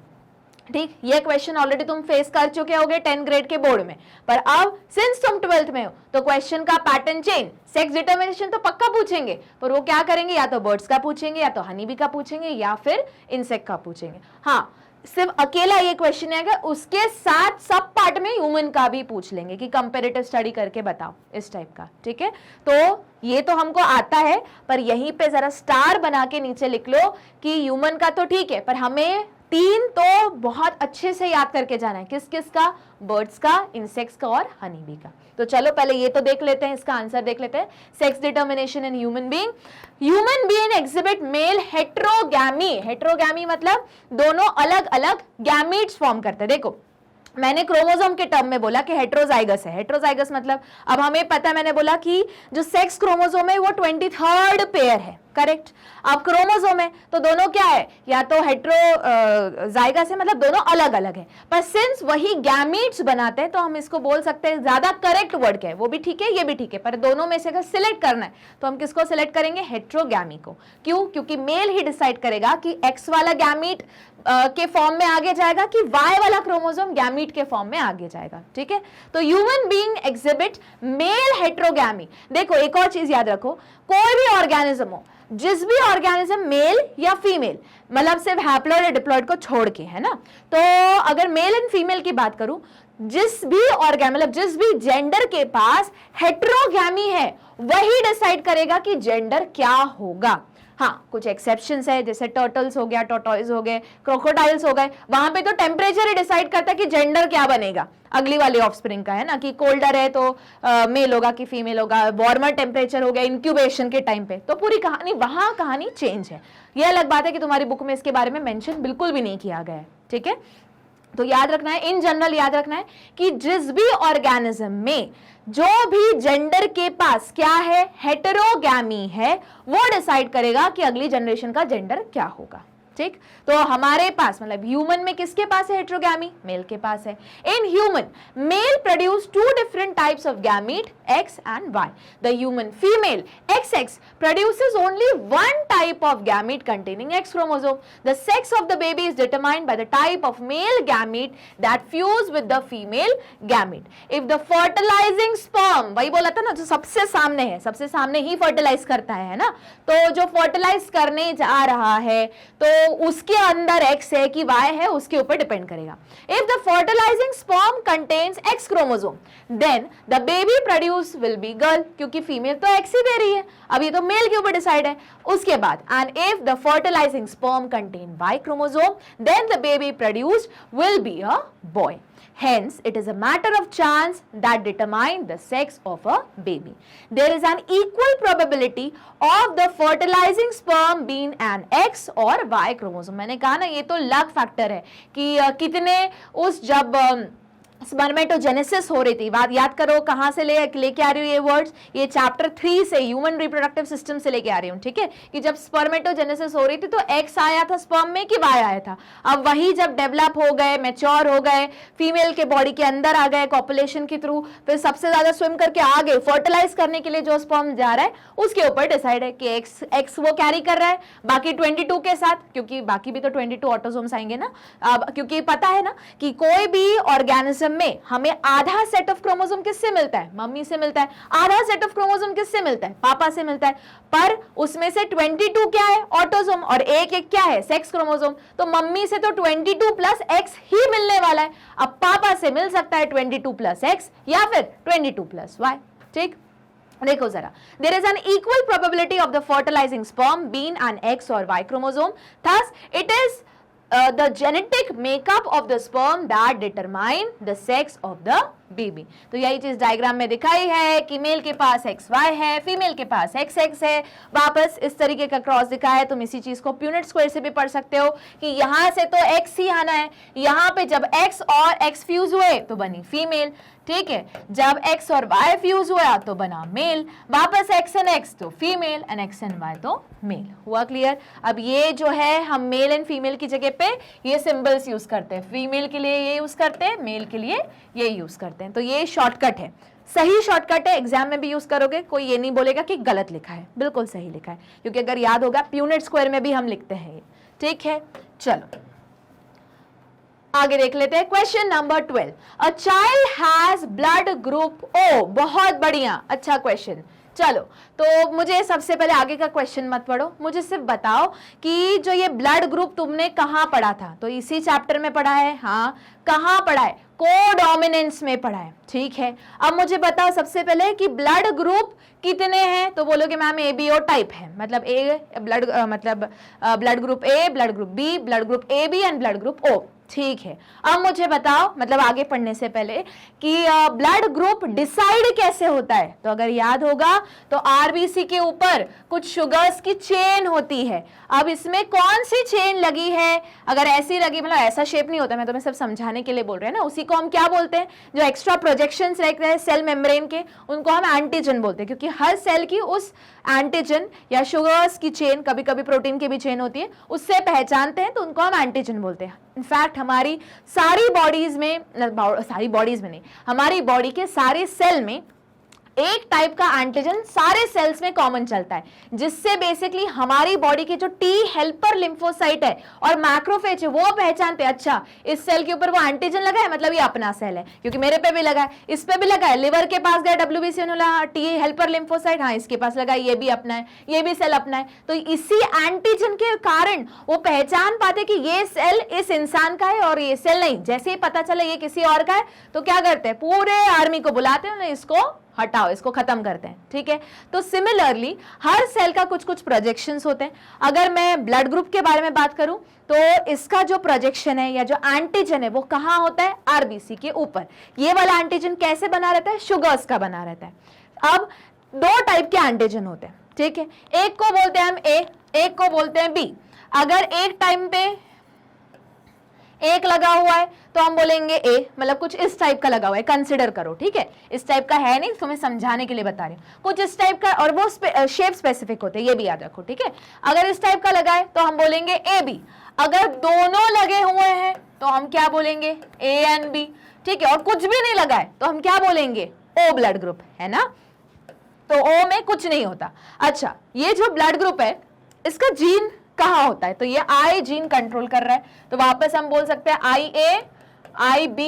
ठीक, ये क्वेश्चन ऑलरेडी तुम फेस कर चुके होगे 10th ग्रेड के बोर्ड में, पर अब सिंस तुम 12th में हो तो क्वेश्चन का पैटर्न चेंज, सेक्स डिटर्मिनेशन तो पक्का पूछेंगे, पर वो क्या करेंगे, या तो बर्ड्स का पूछेंगे, या तो हनी बी का पूछेंगे, या फिर इंसेक्ट का पूछेंगे। हाँ, सिर्फ अकेला ये क्वेश्चन है, उसके साथ सब पार्ट में ह्यूमन का भी पूछ लेंगे कि कंपैरेटिव स्टडी करके बताओ इस टाइप का। ठीक है, तो ये तो हमको आता है, पर यहीं पे जरा स्टार बना के नीचे लिख लो कि ह्यूमन का तो ठीक है, पर हमें 3 तो बहुत अच्छे से याद करके जाना है, किस किस का, बर्ड्स का, इंसेक्ट्स का और हनी बी का। तो चलो पहले ये तो देख लेते हैं, इसका आंसर देख लेते हैं। Sex determination in human being exhibit male heterogamy मतलब दोनों अलग अलग गैमीट्स फॉर्म करते हैं। देखो मैंने क्रोमोसोम के टर्म में बोला कि हेट्रोजाइगस है, हेट्रोजाइगस मतलब अब हमें पता है, मैंने बोला कि जो सेक्स क्रोमोसोम है वो 23rd पेयर है, करेक्ट। अब क्रोमोसोम है तो दोनों क्या है, या तो हेट्रोजाइगस है मतलब दोनों अलग अलग है, पर सिंस वही गैमीट्स बनाते हैं तो हम इसको बोल सकते हैं, ज्यादा करेक्ट वर्ड क्या है, वो भी ठीक है ये भी ठीक है, पर दोनों में से अगर सिलेक्ट करना है तो हम किसको सिलेक्ट करेंगे, हेट्रोगैमी को। क्यों? क्योंकि मेल ही डिसाइड करेगा कि एक्स वाला गैमीट के फॉर्म में आगे जाएगा कि वाई वाला क्रोमोसोम गैमीट के फॉर्म में आगे जाएगा। ठीक है, तो human being exhibit male heterogamy. देखो एक और चीज याद रखो, कोई भी ऑर्गेनिज्म हो, जिस भी ऑर्गेनिज्म मेल या फीमेल, मतलब सिर्फ हैप्लॉइड या डिप्लॉइड को छोड़ के, है ना, तो अगर मेल एंड फीमेल की बात करूं, जिस भी मतलब जिस भी जेंडर के पास हेट्रोगैमी है वही डिसाइड करेगा कि जेंडर क्या होगा। हाँ, कुछ एक्सेप्शंस है, जैसे टर्टल्स हो गया, टॉर्टॉइज हो गए, क्रोकोडाइल्स हो गए, वहां पे तो टेम्परेचर ही डिसाइड करता है कि जेंडर क्या बनेगा अगली वाली ऑफस्प्रिंग का, है ना, कि कोल्डर है तो मेल होगा कि फीमेल होगा, वार्मर टेम्परेचर हो गया इंक्यूबेशन के टाइम पे, तो पूरी कहानी वहां कहानी चेंज है। ये अलग बात है कि तुम्हारी बुक में इसके बारे में मेंशन बिल्कुल भी नहीं किया गया है। ठीक है, तो याद रखना है, इन जनरल याद रखना है कि जिस भी ऑर्गेनिज्म में जो भी जेंडर के पास क्या है, हेटेरोगैमी है, वो डिसाइड करेगा कि अगली जनरेशन का जेंडर क्या होगा। ठीक, तो हमारे पास मतलब ह्यूमन में किसके पास है हेट्रोगैमी, मेल के पास है। In human male produce 2 different types of gamete, X and Y. The human female XX produces only 1 type of gamete containing X chromosome. The sex of the baby is determined by the type of male gamete that fuse with the female gamete. If the fertilizing sperm, वही बोला था ना, जो सबसे सामने है, सबसे सामने ही फर्टिलाइज करता है ना, तो जो फर्टिलाइज करने जा रहा है तो उसके अंदर X है कि Y है, उसके ऊपर डिपेंड करेगा। If the fertilizing sperm contains X chromosome, then the baby produce will be girl, क्योंकि फीमेल तो X ही दे रही है, अब ये तो मेल के ऊपर डिसाइड है। उसके बाद and if the fertilizing sperm contain Y chromosome, then the baby produced will be a boy. Hence, it is a matter of chance that determine the sex of a baby. There is an equal probability of the fertilizing sperm being an X or Y chromosome. मैंने कहा ना, ये तो luck factor है कि कितने उस जब स्पर्मेटोजेनेसिस हो रही थी, बात याद करो कहां से लेके आ रही हूँ ये वर्ड्स, ये चैप्टर 3 से, ह्यूमन रिप्रोडक्टिव सिस्टम से लेके आ रही हूँ। ठीक है, कि जब स्पर्मेटोजेनेसिस हो रही थी तो एक्स आया था स्पर्म में कि वाई आया था, अब वही जब डेवलप हो गए, मैच्योर हो गए, फीमेल के बॉडी के अंदर आ गए कॉपुलेशन के थ्रू, फिर सबसे ज्यादा स्विम करके आ गए, फर्टिलाइज करने के लिए जो स्पर्म जा रहा है उसके ऊपर डिसाइड है कि एक्स वो कैरी कर रहा है, बाकी 22 के साथ, क्योंकि बाकी भी तो 22 ऑटोसोम्स आएंगे ना, अब क्योंकि पता है ना कि कोई भी ऑर्गेनिज्म ऑर्गेनिज्म में हमें आधा सेट ऑफ क्रोमोसोम किससे मिलता है? मम्मी से मिलता है। आधा सेट ऑफ क्रोमोसोम किससे मिलता है? पापा से मिलता है। पर उसमें से 22 क्या है? ऑटोसोम, और एक क्या है? Sex chromosome. तो मम्मी से तो 22 प्लस एक्स ही मिलने वाला है। अब पापा से मिल सकता है 22 प्लस एक्स या फिर 22 प्लस वाई। ठीक, देखो जरा, there is an equal probability of the fertilizing sperm being an X और Y chromosome, thus it is the genetic makeup of the sperm that determine the sex of the baby। तो यही चीज diagram में दिखाई है कि mail के पास XY है, फीमेल के पास XX है, वापस इस तरीके का क्रॉस दिखा है। तुम इसी चीज को प्यूनेट स्क्वायर से भी पढ़ सकते हो कि यहाँ से तो X ही आना है, यहाँ पे जब X और X फ्यूज हुए तो बनी फीमेल, ठीक है, जब X और Y फ्यूज हुआ तो बना मेल, वापस X एंड X तो female and X and Y तो मेल। हुआ क्लियर? अब ये जो है हम मेल एंड फीमेल की जगह पे ये सिंबल्स यूज करते हैं, फीमेल के लिए ये यूज करते हैं, मेल के लिए ये यूज करते हैं। तो ये शॉर्टकट है, सही शॉर्टकट है, एग्जाम में भी यूज करोगे, कोई ये नहीं बोलेगा कि गलत लिखा है, बिल्कुल सही लिखा है, क्योंकि अगर याद होगा प्यूनेट स्क्वायर में भी हम लिखते हैं ये। ठीक है, चलो आगे देख लेते हैं। Question number 12, a child has blood group O। बहुत बढ़िया, अच्छा क्वेश्चन। चलो, तो मुझे सबसे पहले आगे का क्वेश्चन मत पढ़ो, मुझे सिर्फ बताओ कि जो ये ब्लड ग्रुप तुमने कहाँ पढ़ा था? तो इसी चैप्टर में पढ़ा है। हाँ, कहाँ पढ़ा है? कोडोमिनेंस में पढ़ा है। ठीक है, अब मुझे बताओ सबसे पहले कि ब्लड ग्रुप कितने हैं? तो बोलोगे मैम ABO टाइप है, मतलब a blood blood group A, blood group B, blood group AB and blood group O। ठीक है, अब मुझे बताओ, मतलब आगे पढ़ने से पहले, कि ब्लड ग्रुप डिसाइड कैसे होता है? तो अगर याद होगा तो RBC के ऊपर कुछ शुगर्स की चेन होती है। अब इसमें कौन सी चेन लगी है? अगर ऐसी लगी, मतलब ऐसा शेप नहीं होता, मैं तुम्हें सब समझाने के लिए बोल रहे हैं ना, उसी को हम क्या बोलते हैं? जो एक्स्ट्रा प्रोजेक्शंस रहते हैं सेल मेम्ब्रेन के, उनको हम एंटीजन बोलते हैं, क्योंकि हर सेल की उस एंटीजन या शुगर्स की चेन, कभी कभी प्रोटीन की भी चेन होती है, उससे पहचानते हैं, तो उनको हम एंटीजन बोलते हैं। इनफैक्ट हमारी सारी बॉडीज में नहीं, हमारी बॉडी के सारे सेल में एक टाइप का एंटीजन सारे सेल्स में कॉमन चलता है, जिससे बेसिकली हमारी बॉडी के जो टी हेल्पर लिम्फोसाइट है और मैक्रोफेज है वो पहचानते हैं, अच्छा इस सेल के ऊपर वो एंटीजन लगा है, मतलब ये अपना सेल है, क्योंकि मेरे पे भी लगा है, इस पे भी लगा है, लिवर के पास गया WBC टी हेल्पर लिम्फोसाइट, हाँ इसके पास लगा है, ये भी अपना है, ये भी सेल अपना है। तो इसी एंटीजन के कारण वो पहचान पाते कि ये सेल इस इंसान का है और ये सेल नहीं। जैसे ही पता चला ये किसी और का है तो क्या करते हैं? पूरे आर्मी को बुलाते हैं, इसको हटाओ, इसको खत्म करते हैं। ठीक है, तो सिमिलरली हर सेल का कुछ कुछ प्रोजेक्शंस होते हैं। अगर मैं ब्लड ग्रुप के बारे में बात करूं तो इसका जो प्रोजेक्शन है या जो एंटीजन है वो कहाँ होता है? RBC के ऊपर। ये वाला एंटीजन कैसे बना रहता है? शुगर्स का बना रहता है। अब दो टाइप के एंटीजन होते हैं, ठीक है, एक को बोलते हैं हम A, एक को बोलते हैं B। अगर एक टाइम पे एक लगा हुआ है तो हम बोलेंगे A, मतलब कुछ इस टाइप का लगा हुआ है, कंसिडर करो। ठीक है, इस टाइप का है नहीं, तुम्हें समझाने के लिए बता रही हूँ, कुछ इस टाइप का, और वो शेप स्पेसिफिक होते हैं, ये भी याद रखो। ठीक है, अगर इस टाइप का लगा है तो हम बोलेंगे AB। अगर दोनों लगे हुए हैं तो हम क्या बोलेंगे? A and B। ठीक है, और कुछ भी नहीं लगा है तो हम क्या बोलेंगे? O ब्लड ग्रुप, है ना, तो O में कुछ नहीं होता। अच्छा, ये जो ब्लड ग्रुप है इसका जीन कहाँ होता है? तो ये I जीन कंट्रोल कर रहा है, तो वापस हम बोल सकते हैं IA, IB,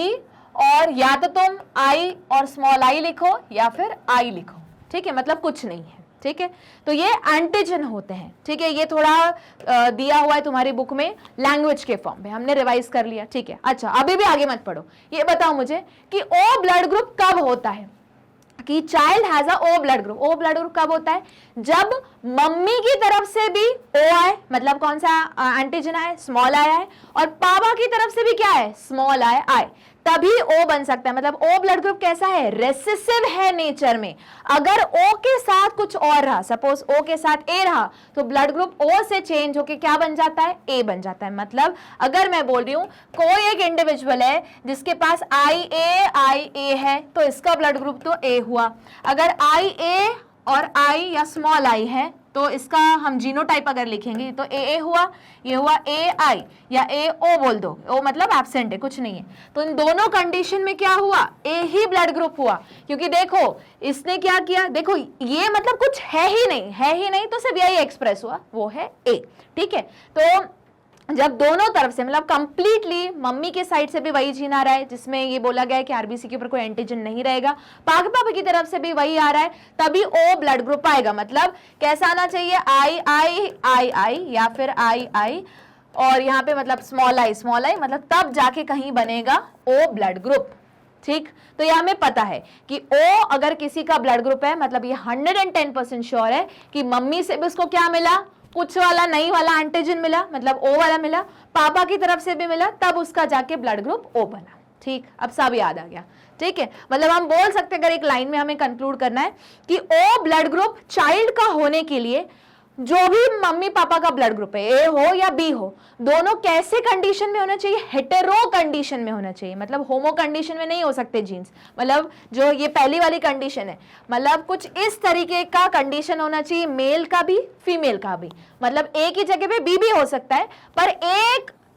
और या तो तुम I और स्मॉल I लिखो या फिर I लिखो। ठीक है, मतलब कुछ नहीं है। ठीक है, तो ये एंटीजन होते हैं। ठीक है, ये थोड़ा दिया हुआ है तुम्हारी बुक में लैंग्वेज के फॉर्म में, हमने रिवाइज कर लिया। ठीक है, अच्छा अभी भी आगे मत पढ़ो, ये बताओ मुझे कि O ब्लड ग्रुप कब होता है? कि child has a O blood group. O blood group कब होता है? जब मम्मी की तरफ से भी O आए, मतलब कौन सा एंटीजन आए? स्मॉल आया है, और पापा की तरफ से भी क्या है? स्मॉल आए, तभी O बन सकता है। मतलब O ब्लड ग्रुप कैसा है? रेसेसिव है नेचर में। अगर O के साथ कुछ और रहा, सपोज O के साथ A रहा, तो ब्लड ग्रुप O से चेंज होके क्या बन जाता है? A बन जाता है। मतलब अगर मैं बोल रही हूं कोई एक इंडिविजुअल है जिसके पास IA है, तो इसका ब्लड ग्रुप तो A हुआ। अगर IA और I या स्मॉल I है तो इसका हम जीनोटाइप अगर लिखेंगे तो AA हुआ, ये हुआ AI या AO बोल दो, O मतलब एब्सेंट है, कुछ नहीं है। तो इन दोनों कंडीशन में क्या हुआ? A ही ब्लड ग्रुप हुआ, क्योंकि देखो इसने क्या किया, देखो ये मतलब कुछ है ही नहीं, तो सिर्फ यही एक्सप्रेस हुआ, वो है A। ठीक है, तो जब दोनों तरफ से मतलब कंप्लीटली मम्मी के साइड से भी वही जीन आ रहा है जिसमें ये बोला गया है कि आरबीसी के ऊपर कोई एंटीजन नहीं रहेगा, पापा की तरफ से भी वही आ रहा है, तभी ओ ब्लड ग्रुप आएगा। मतलब कैसा आना चाहिए, आई आई आई आई या फिर आई आई और यहाँ पे मतलब स्मॉल आई मतलब तब जाके कहीं बनेगा ओ ब्लड ग्रुप। ठीक, तो ये हमें पता है कि ओ अगर किसी का ब्लड ग्रुप है मतलब ये 110% श्योर है कि मम्मी से भी उसको क्या मिला, कुछ वाला नहीं वाला एंटीजन मिला, मतलब ओ वाला मिला, पापा की तरफ से भी मिला, तब उसका जाके ब्लड ग्रुप ओ बना। ठीक, अब सब याद आ गया। ठीक है, मतलब हम बोल सकते हैं अगर एक लाइन में हमें कंक्लूड करना है कि ओ ब्लड ग्रुप चाइल्ड का होने के लिए जो भी मम्मी पापा का ब्लड ग्रुप है, ए हो या बी हो, दोनों कैसे कंडीशन में होना चाहिए, हेटेरो कंडीशन में होना चाहिए। मतलब होमो कंडीशन में नहीं हो सकते जीन्स, मतलब जो ये पहली वाली कंडीशन है, मतलब कुछ इस तरीके का कंडीशन होना चाहिए, मेल का भी फीमेल का भी। मतलब एक ही जगह पे बी भी हो सकता है, पर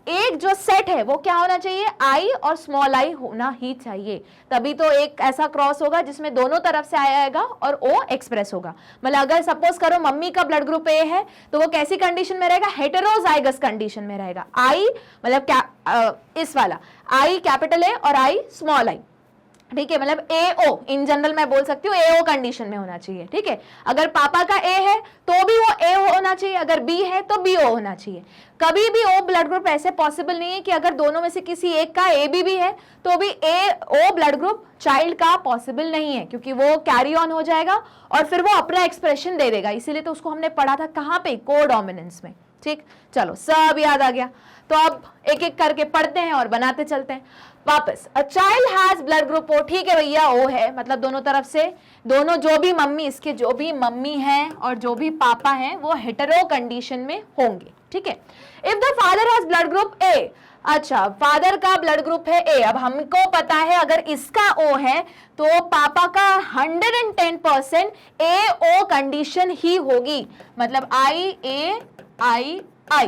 एक जो सेट है वो क्या होना चाहिए, आई और स्मॉल आई होना ही चाहिए, तभी तो एक ऐसा क्रॉस होगा जिसमें दोनों तरफ से आएगा और ओ एक्सप्रेस होगा। मतलब अगर सपोज करो मम्मी का ब्लड ग्रुप ए है तो वो कैसी कंडीशन में रहेगा, हेटेरोजाइगस कंडीशन में रहेगा। आई मतलब क्या इस वाला आई कैपिटल ए और आई स्मॉल आई। ठीक है, मतलब ए ओ इन जनरल मैं बोल सकती हूँ ए ओ कंडीशन में होना चाहिए। ठीक है, अगर पापा का ए है तो भी वो ए होना चाहिए, अगर बी है तो बी ओ होना चाहिए। कभी भी ओ ब्लड ग्रुप ऐसे पॉसिबल नहीं है कि अगर दोनों में से किसी एक का ए बी है तो भी ए ओ ब्लड ग्रुप चाइल्ड का पॉसिबल नहीं है, क्योंकि वो कैरी ऑन हो जाएगा और फिर वो अपना एक्सप्रेशन दे देगा। इसीलिए तो उसको हमने पढ़ा था कहाँ पे, कोडोमिनेंस में। ठीक, चलो सब याद आ गया, तो अब एक एक करके पढ़ते हैं और बनाते चलते हैं वापस। A child has blood group O, ठीक है भैया ओ है, मतलब दोनों तरफ से दोनों जो भी मम्मी, इसके जो भी मम्मी हैं और जो भी पापा हैं वो हेटेरो कंडीशन में होंगे। ठीक है, if the father has blood group A, अच्छा फादर का ब्लड ग्रुप है ए, अब हमको पता है अगर इसका ओ है तो पापा का 110% ए ओ कंडीशन ही होगी, मतलब आई ए आई आई।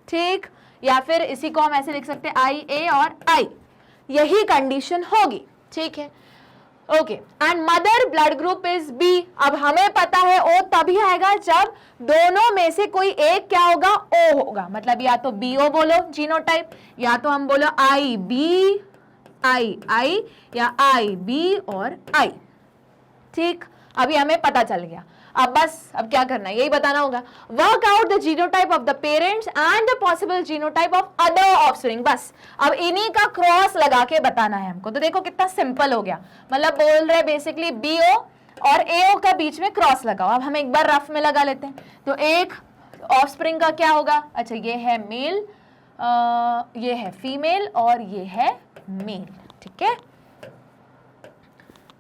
ठीक, या फिर इसी को हम ऐसे लिख सकते हैं आई ए और आई, यही कंडीशन होगी। ठीक है, okay. And mother blood group is B, अब हमें पता है ओ तभी आएगा जब दोनों में से कोई एक क्या होगा, ओ होगा। मतलब या तो बी ओ बोलो जीनोटाइप, या तो हम बोलो आई बी आई आई, या आई बी और आई। ठीक, अभी हमें पता चल गया। अब बस अब क्या करना है, यही बताना होगा। Work out the genotype of the parents and the possible genotype of other offspring. बस अब इन्हीं का क्रॉस लगा के बताना है हमको। तो देखो कितना सिंपल हो गया, मतलब बोल रहे बेसिकली बीओ और एओ का बीच में क्रॉस लगाओ। अब हम एक बार रफ में लगा लेते हैं। तो एक ऑफस्प्रिंग का क्या होगा, अच्छा ये है मेल, ये है फीमेल और ये है मेल। ठीक है,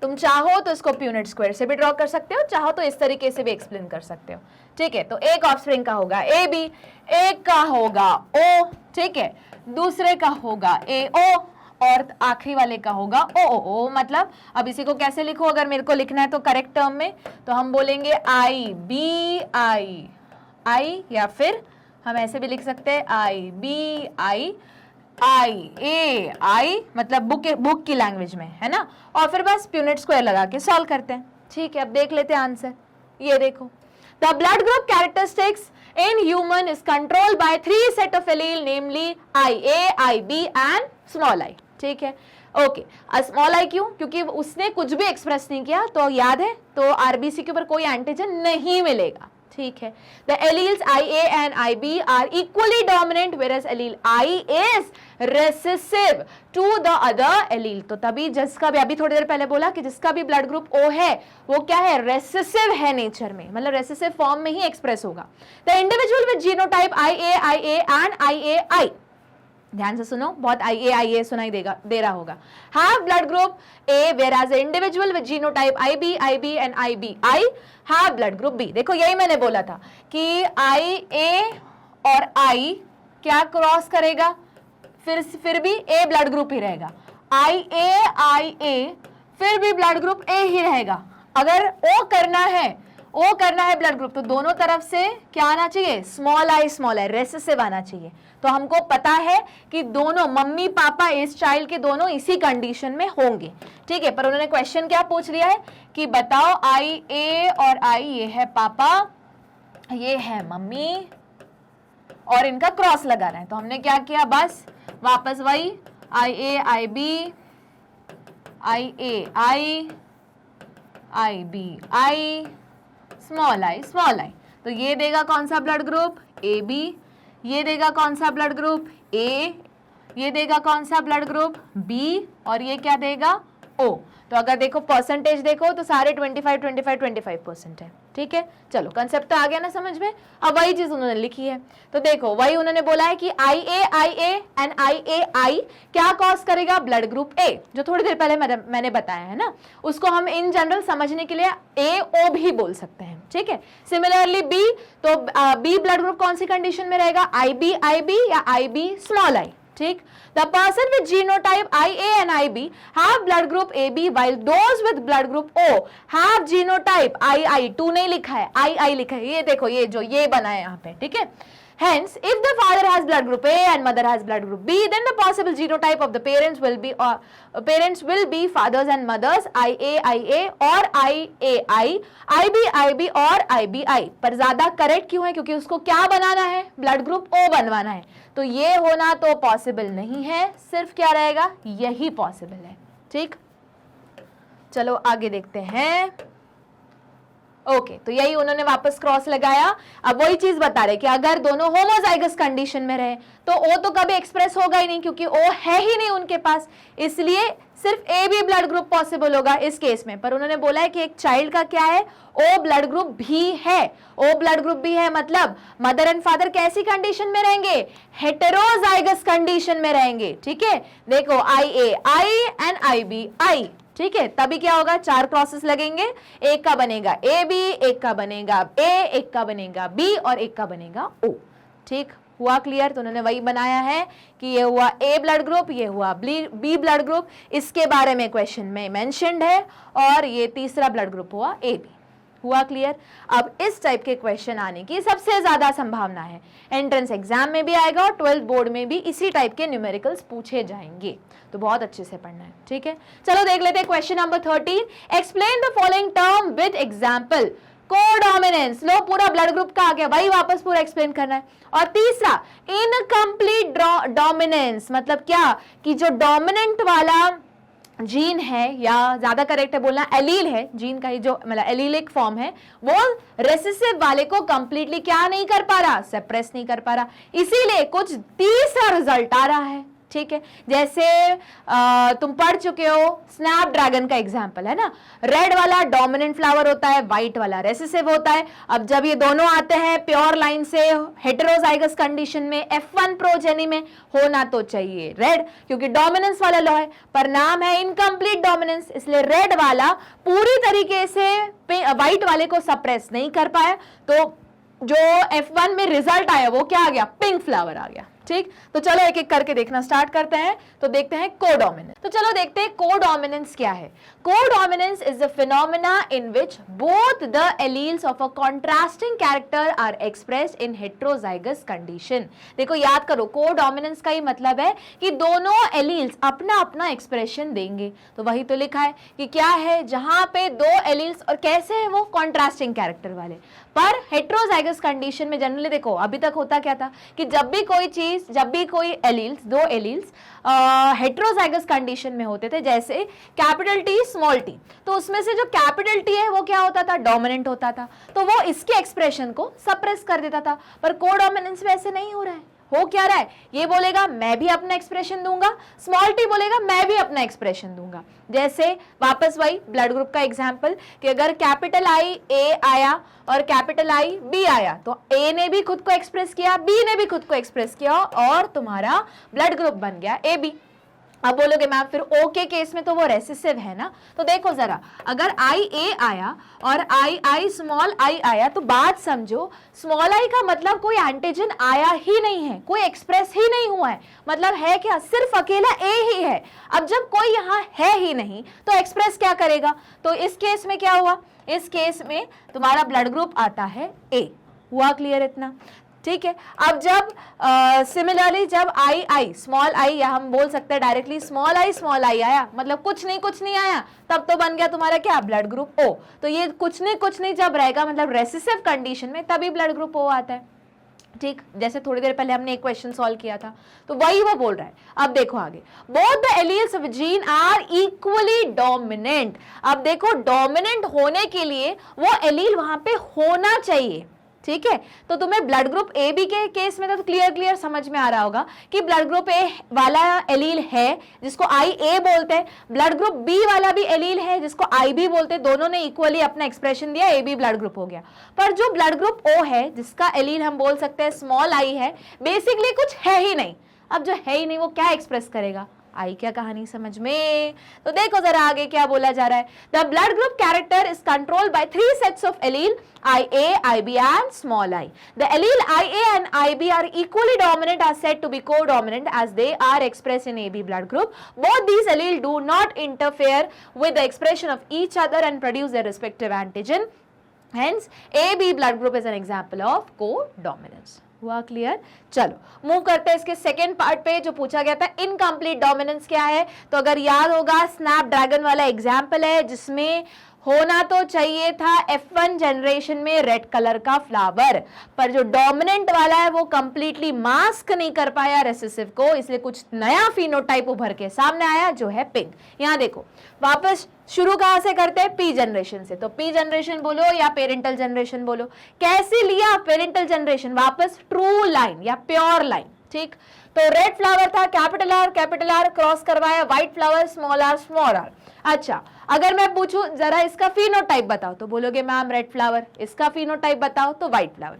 तुम चाहो तो इसको प्यूनेट स्क्वायर से भी ड्रॉ कर सकते हो, चाहो तो इस तरीके से भी एक्सप्लेन कर सकते हो। ठीक है, तो एक ऑफस्प्रिंग का होगा ए बी, एक का होगा ओ, ठीक है, दूसरे का होगा ए ओ और आखिरी वाले का होगा ओ ओ ओ। मतलब अब इसी को कैसे लिखो, अगर मेरे को लिखना है तो करेक्ट टर्म में, तो हम बोलेंगे आई बी आई आई, या फिर हम ऐसे भी लिख सकते हैं आई बी आई आई ए आई, मतलब बुक की लैंग्वेज में, है ना। और फिर बस प्यूनेट स्क्वायर लगा के सॉल्व करते हैं। ठीक है, अब देख लेते हैं आंसर। ये देखो, the blood group characteristics in human is controlled by 3 set of allele, namely IA, IB and small i। ठीक है, ओके। स्मॉल आई क्यों, क्योंकि उसने कुछ भी एक्सप्रेस नहीं किया, तो याद है तो आरबीसी के ऊपर कोई एंटीजन नहीं मिलेगा। ठीक है, the alleles IA and IB are equally dominant whereas allele I is recessive to the other allele। तो तभी जिसका भी अभी थोड़ी देर पहले बोला कि जिसका भी ब्लड ग्रुप O है वो क्या है, रेसेसिव है नेचर में, मतलब रेसेसिव फॉर्म में ही एक्सप्रेस होगा। the individual with genotype IA IA and IAI, ध्यान से सुनो, बहुत IA सुनाई दे रहा होगा। have blood group A whereas the individual with genotype IB IB and IBI have blood group B। देखो यही मैंने बोला था कि IA और I क्या क्रॉस करेगा, फिर भी A ब्लड ग्रुप ही रहेगा, IA फिर भी ब्लड ग्रुप A ही रहेगा। अगर O करना है ब्लड ग्रुप, तो दोनों तरफ से क्या आना चाहिए, स्मॉल आई रेसेसिव आना चाहिए। तो हमको पता है कि दोनों मम्मी पापा इस चाइल्ड के दोनों इसी कंडीशन में होंगे। ठीक है, पर उन्होंने क्वेश्चन क्या पूछ लिया है कि बताओ IA और I, ये है पापा, ये है मम्मी, और इनका क्रॉस लगाना है। तो हमने क्या किया, बस वापस वही IA IB IA IB I small i। तो ये देगा कौन सा ब्लड ग्रुप, AB, ये देगा कौन सा ब्लड ग्रुप, A, ये देगा कौन सा ब्लड ग्रुप, B, और ये क्या देगा, O। तो अगर देखो परसेंटेज देखो तो सारे 25% है। ठीक है, चलो कंसेप्ट तो आ गया ना समझ में। अब वही चीज उन्होंने लिखी है, तो देखो वही उन्होंने बोला है कि IA एंड IAI क्या कॉज करेगा, ब्लड ग्रुप A, जो थोड़ी देर पहले मैंने बताया है ना, उसको हम इन जनरल समझने के लिए AO भी बोल सकते हैं। ठीक है, सिमिलरली B, तो B ब्लड ग्रुप कौन सी कंडीशन में रहेगा, IB या IB स्मॉल i। ठीक, the person with genotype IA and IB have blood group AB while those with blood group O have genotype II। 2 नहीं लिखा है, II लिखा है, ये देखो ये जो ये बना है यहाँ पे। ठीक है, hence if the father has blood group A and mother has blood group B, then the possible genotype of the parents will be fathers and mothers IA और IAI, IB और IBI। पर ज्यादा करेक्ट क्यों है, क्योंकि उसको क्या बनाना है, ब्लड ग्रुप O बनवाना है। तो ये होना तो पॉसिबल नहीं है, सिर्फ क्या रहेगा, यही पॉसिबल है। ठीक, चलो आगे देखते हैं। ओके, तो यही उन्होंने वापस क्रॉस लगाया। अब वही चीज बता रहे कि अगर दोनों होमोजाइगस कंडीशन में रहे तो ओ तो कभी एक्सप्रेस होगा ही नहीं, क्योंकि ओ है ही नहीं उनके पास, इसलिए सिर्फ A B blood group possible होगा इस केस में। पर उन्होंने बोला है कि एक चाइल्ड का क्या है, ओ ब्लड ग्रुप भी है। ओ ब्लड ग्रुप भी है मतलब मदर एंड फादर कैसी कंडीशन में रहेंगे, हेटेरोजाइगस कंडीशन में रहेंगे। ठीक है, देखो IA एंड IB। ठीक है, तभी क्या होगा, 4 क्रॉसेस लगेंगे, एक का बनेगा AB, एक का बनेगा A, एक का बनेगा B और एक का बनेगा O। ठीक, हुआ क्लियर। तो उन्होंने वही बनाया है कि ये हुआ A ब्लड ग्रुप, ये हुआ B ब्लड ग्रुप, इसके बारे में क्वेश्चन में मेंशन्ड है, और ये तीसरा ब्लड ग्रुप हुआ AB। हुआ क्लियर। अब इस टाइप के क्वेश्चन आने की सबसे ज्यादा संभावना है, एंट्रेंस एग्जाम में भी आएगा और 12th बोर्ड में भी इसी टाइप के न्यूमेरिकल्स पूछे जाएंगे, तो बहुत अच्छे से पढ़ना है। ठीक है, चलो देख लेते हैं question number 13। Explain the following term with example. Codominance, लो पूरा ब्लड ग्रुप का आ गया, वही वापस पूरा एक्सप्लेन करना है। और तीसरा इनकम्प्लीट डोमिनेंस, मतलब क्या कि जो डोमिनेंट वाला जीन है, या ज्यादा करेक्ट है बोलना एलील है, जीन का ही जो मतलब एलीलिक फॉर्म है, वो रेसेसिव वाले को कंप्लीटली क्या नहीं कर पा रहा, सप्रेस नहीं कर पा रहा, इसीलिए कुछ तीसरा रिजल्ट आ रहा है। ठीक है, जैसे तुम पढ़ चुके हो स्नैपड्रैगन का एग्जांपल है ना, रेड वाला डोमिनेंट फ्लावर होता है, व्हाइट वाला रेसेसिव होता है। अब जब ये दोनों आते हैं प्योर लाइन से हेटेरोजाइगस कंडीशन में, F1 प्रोजेनी में होना तो चाहिए रेड, क्योंकि डोमिनेंस वाला लॉ है, पर नाम है इनकम्प्लीट डोमिनेंस, इसलिए रेड वाला पूरी तरीके से व्हाइट वाले को सप्रेस नहीं कर पाया, तो जो F1 में रिजल्ट आया वो क्या आ गया, पिंक फ्लावर आ गया। ठीक, तो चलो एक एक करके देखना स्टार्ट करते हैं। तो देखते हैं कोडोमिनेंस। तो चलो देखते हैं कोडोमिनेंस क्या है। Codominance is the phenomena in which both the alleles of a contrasting character are expressed in heterozygous condition. देखो याद करो, कोडोमिनेंस का ही मतलब है कि दोनों एलील्स अपना अपना एक्सप्रेशन देंगे। तो वही तो लिखा है कि क्या है, जहां पे 2 एलील्स, और कैसे है वो, कॉन्ट्रास्टिंग कैरेक्टर वाले। पर हेटेरोजाइगस कंडीशन में जनरली देखो अभी तक होता क्या था कि जब भी कोई चीज, जब भी कोई एलील्स, 2 एलील्स हेटेरोजाइगस कंडीशन में होते थे, जैसे कैपिटल T स्मॉल t, तो उसमें से जो कैपिटल T है वो क्या होता था, डोमिनेंट होता था, तो वो इसके एक्सप्रेशन को सप्रेस कर देता था। पर कोडोमिनेंस में ऐसे नहीं हो रहा है। हो क्या रहा है, ये बोलेगा मैं भी अपना एक्सप्रेशन दूंगा, स्मॉल t बोलेगा मैं भी अपना एक्सप्रेशन दूंगा। जैसे वापस वही ब्लड ग्रुप का एग्जांपल कि अगर कैपिटल I A आया और कैपिटल I B आया, तो A ने भी खुद को एक्सप्रेस किया, B ने भी खुद को एक्सप्रेस किया, और तुम्हारा ब्लड ग्रुप बन गया AB। अब बोलोगे मैम फिर O के केस में तो वो रेसेसिव है ना, तो देखो जरा, अगर IA आया और I स्मॉल I आया, तो बात समझो, स्मॉल I का मतलब कोई एंटीजन आया ही नहीं है, कोई एक्सप्रेस ही नहीं हुआ है, मतलब है क्या, सिर्फ अकेला A ही है। अब जब कोई यहाँ है ही नहीं तो एक्सप्रेस क्या करेगा, तो इस केस में क्या हुआ, इस केस में तुम्हारा ब्लड ग्रुप आता है A। हुआ क्लियर इतना? ठीक है, अब जब सिमिलरली जब I स्मॉल I, या हम बोल सकते हैं डायरेक्टली स्मॉल I आया, मतलब कुछ नहीं आया, तब तो बन गया तुम्हारा क्या, ब्लड ग्रुप O। तो ये कुछ नहीं जब रहेगा, मतलब रेसेसिव कंडीशन में, तभी ब्लड ग्रुप O आता है। ठीक, जैसे थोड़ी देर पहले हमने एक क्वेश्चन सॉल्व किया था, तो वही वो बोल रहा है। अब देखो आगे, both the alleles of gene are equally dominant. अब देखो डोमिनेंट होने के लिए वो एलील वहां पे होना चाहिए, ठीक है। तो तुम्हें ब्लड ग्रुप ए बी के केस में तो क्लियर समझ में आ रहा होगा कि ब्लड ग्रुप ए वाला एलील है जिसको आई ए बोलते हैं, ब्लड ग्रुप बी वाला भी एलील है जिसको आई बी बोलते हैं, दोनों ने इक्वली अपना एक्सप्रेशन दिया, ए बी ब्लड ग्रुप हो गया। पर जो ब्लड ग्रुप ओ है जिसका एलील हम बोल सकते हैं स्मॉल आई है, बेसिकली कुछ है ही नहीं। अब जो है ही नहीं वो क्या एक्सप्रेस करेगा, आई क्या कहानी समझ में। तो देखो जरा आगे क्या बोला जा रहा है, the blood group character is controlled by 3 sets of allele IA, IB and small i. The allele IA and IB are equally dominant are said to be co-dominant as they are expressed in AB blood group. Both these alleles do not interfere with the expression of each other and produce their respective antigen. Hence, AB blood group is an example of co-dominance. हुआ clear. चलो move करते हैं इसके second part पे जो पूछा गया था, इनकम्प्लीट डोमिनेंस क्या है। तो अगर याद होगा स्नैपड्रैगन वाला एग्जाम्पल है जिसमें होना तो चाहिए था F1 जनरेशन में रेड कलर का फ्लावर, पर जो डोमिनेंट वाला है वो कंप्लीटली मास्क नहीं कर पाया रेसेसिव को, इसलिए कुछ नया फिनोटाइप उभर के सामने आया जो है पिंक। यहां देखो वापस शुरू कहां से करते हैं, पी जनरेशन से। तो पी जनरेशन बोलो या पेरेंटल जनरेशन बोलो, कैसे लिया पेरेंटल जनरेशन, वापस ट्रू लाइन या प्योर लाइन, ठीक। तो रेड फ्लावर था, कैपिटल आर क्रॉस करवाया, व्हाइट फ्लावर स्मॉल आर। अच्छा अगर मैं पूछूं जरा इसका फिनोटाइप बताओ तो बोलोगे मैम रेड फ्लावर, इसका फिनोटाइप बताओ तो व्हाइट फ्लावर।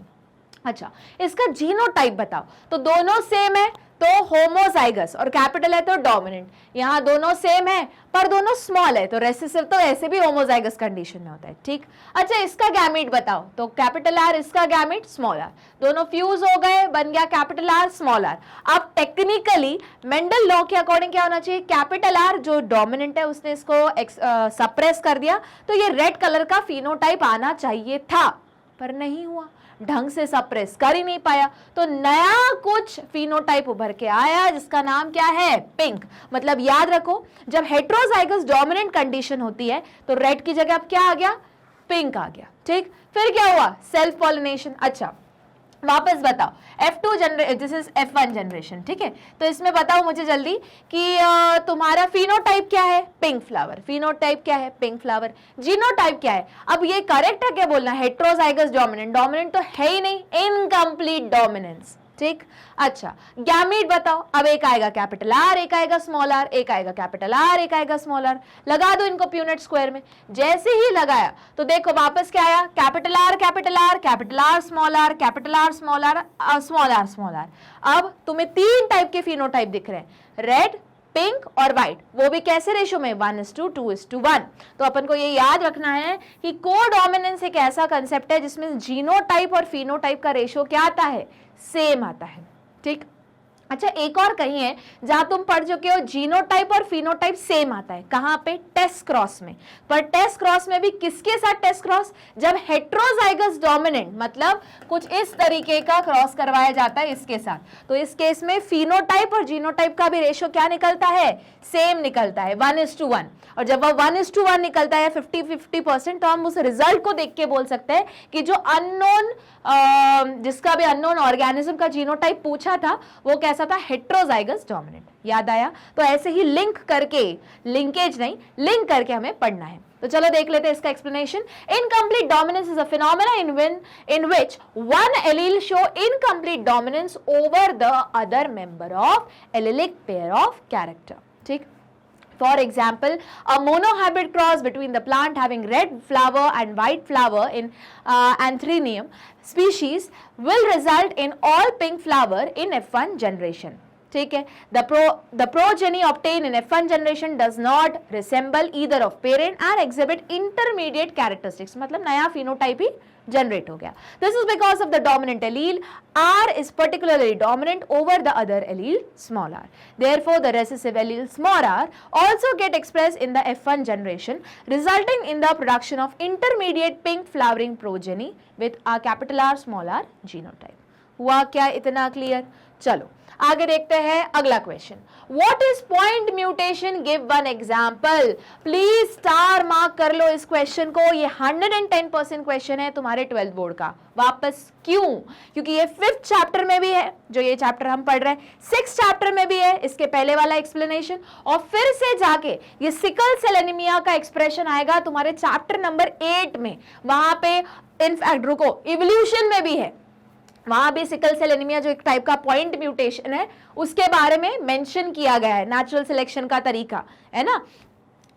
अच्छा इसका जीनोटाइप बताओ तो दोनों सेम है तो होमोजाइगस, और कैपिटल है तो डोमिनेंट। यहाँ दोनों सेम है पर दोनों स्मॉल है तो रेसेसिव तो ऐसे भी होमोजाइगस कंडीशन में होता है, ठीक। अच्छा इसका गैमीट बताओ तो कैपिटल आर, इसका गैमीट स्मॉल आर, दोनों फ्यूज हो गए, बन गया कैपिटल आर स्मॉल आर। अब टेक्निकली मेंडल लॉ के अकॉर्डिंग क्या होना चाहिए, कैपिटल आर जो डोमिनेंट है उसने इसको सप्रेस कर दिया, तो ये रेड कलर का फिनोटाइप आना चाहिए था पर नहीं हुआ, ढंग से सप्रेस कर ही नहीं पाया। तो नया कुछ फिनोटाइप उभर के आया जिसका नाम क्या है, पिंक। मतलब याद रखो जब हेट्रोजाइगस डोमिनेंट कंडीशन होती है तो रेड की जगह अब क्या आ गया, पिंक आ गया, ठीक। फिर क्या हुआ, सेल्फ पॉलिनेशन। अच्छा वापस बताओ F2 generation, this is F1 generation, ठीक है। तो इसमें बताओ मुझे जल्दी कि तुम्हारा फिनोटाइप क्या है, पिंक फ्लावर। फिनोटाइप क्या है, पिंक फ्लावर। जीनोटाइप क्या है, अब ये करेक्ट है क्या बोलना, हेट्रोजाइगस डोमिनेंट, डोमिनेंट तो है ही नहीं, इनकम्प्लीट डोमिनेंस, ठीक। अच्छा गैमीट बताओ, अब एक आएगा कैपिटल आर, एक आएगा स्मॉल आर, एक आएगा कैपिटल आर, एक आएगा स्मॉल आर। लगा दो इनको प्यूनेट स्क्वायर में। जैसे ही लगाया तो देखो वापस क्या आया, capital R capital R, capital R small R, capital R small R, small R small R. अब तुम्हें 3 टाइप के फिनोटाइप दिख रहे हैं, रेड, पिंक और व्हाइट, वो भी कैसे रेशो में, 1:2:1। तो अपन को ये याद रखना है कि कोडोमिनेंस एक ऐसा कंसेप्ट है जिसमें जीनोटाइप और फिनोटाइप का रेशो क्या आता है, सेम आता है, ठीक। अच्छा एक और कहीं है जहां तुम पढ़ चुके हो जीनोटाइप और फिनोटाइप सेम आता है, कहां पे, टेस्ट क्रॉस में। पर टेस्ट क्रॉस में भी किसके साथ टेस्ट क्रॉस, जब हेट्रोजाइगस डोमिनेंट मतलब कुछ इस तरीके का क्रॉस करवाया जाता है इसके साथ, तो इस केस में फिनोटाइप और जीनोटाइप का भी रेशो क्या निकलता है, सेम निकलता है, 1:1। और जब वह 1:1 निकलता है 50-50%, तो हम उस रिजल्ट को देख के बोल सकते हैं कि जो अननोन जिसका भी अननोन ऑर्गेनिज्म का जीनोटाइप पूछा था वो कैसा था, हेट्रोजाइगस डोमिनेंट। याद आया। तो ऐसे ही लिंक करके, लिंकेज नहीं, लिंक करके हमें पढ़ना है। तो चलो देख लेते हैं इसका explanation. Incomplete dominance is a phenomena in which one allele show incomplete dominance over the other member of allelic pair of character, ठीक। For example, a monohybrid cross between the plant having red flower and white flower in Anthurium species will result in all pink flower in F1 generation. ठीक है, the progeny obtained in F1 generation does not resemble either of parent and exhibit intermediate characteristics, मतलब नया phenotype ही generate हो गया. This is because of the dominant allele R is particularly dominant over the other allele small r. Therefore, the recessive allele small r also get expressed in the F1 generation, resulting in the production of intermediate pink flowering progeny with a capital R small r genotype. हुआ क्या इतना clear? चलो आगे देखते हैं अगला question. What is point mutation? Give one example. Please star mark कर लो इस क्वेश्चन को, ये 110% क्वेश्चन है तुम्हारे 12th बोर्ड का। वापस क्यों? क्योंकि ये 5th चैप्टर में भी है, जो ये चैप्टर हम पढ़ रहे हैं, 6th चैप्टर में भी है, इसके पहले वाला एक्सप्लेनेशन, और फिर से जाके ये सिकल सेल एनीमिया का एक्सप्रेशन आएगा तुम्हारे चैप्टर नंबर 8 में। वहां पे इनफैक्ट रुको, इवोल्यूशन में भी है, वहां भी सिकल सेल एनीमिया जो एक टाइप का पॉइंट म्यूटेशन है उसके बारे में मेंशन किया गया है, नेचुरल सिलेक्शन का तरीका है ना।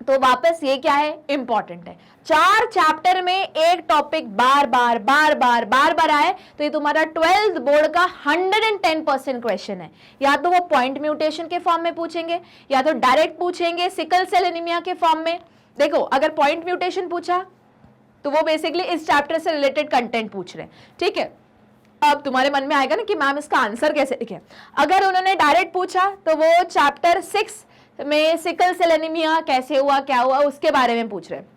तो वापस ये क्या है, इंपॉर्टेंट है। 4 चैप्टर में एक टॉपिक बार बार आए तो ये तुम्हारा 12th बोर्ड का 110% क्वेश्चन है। या तो वो पॉइंट म्यूटेशन के फॉर्म में पूछेंगे या तो डायरेक्ट पूछेंगे सिकल सेल एनीमिया के फॉर्म में। देखो अगर पॉइंट म्यूटेशन पूछा तो वो बेसिकली इस चैप्टर से रिलेटेड कंटेंट पूछ रहे हैं, ठीक है। अब तुम्हारे मन में आएगा ना कि मैम इसका आंसर कैसे लिखें। अगर उन्होंने डायरेक्ट पूछा तो वो चैप्टर 6 में सिकल सेल एनीमिया कैसे हुआ, क्या हुआ, उसके बारे में पूछ रहे हैं।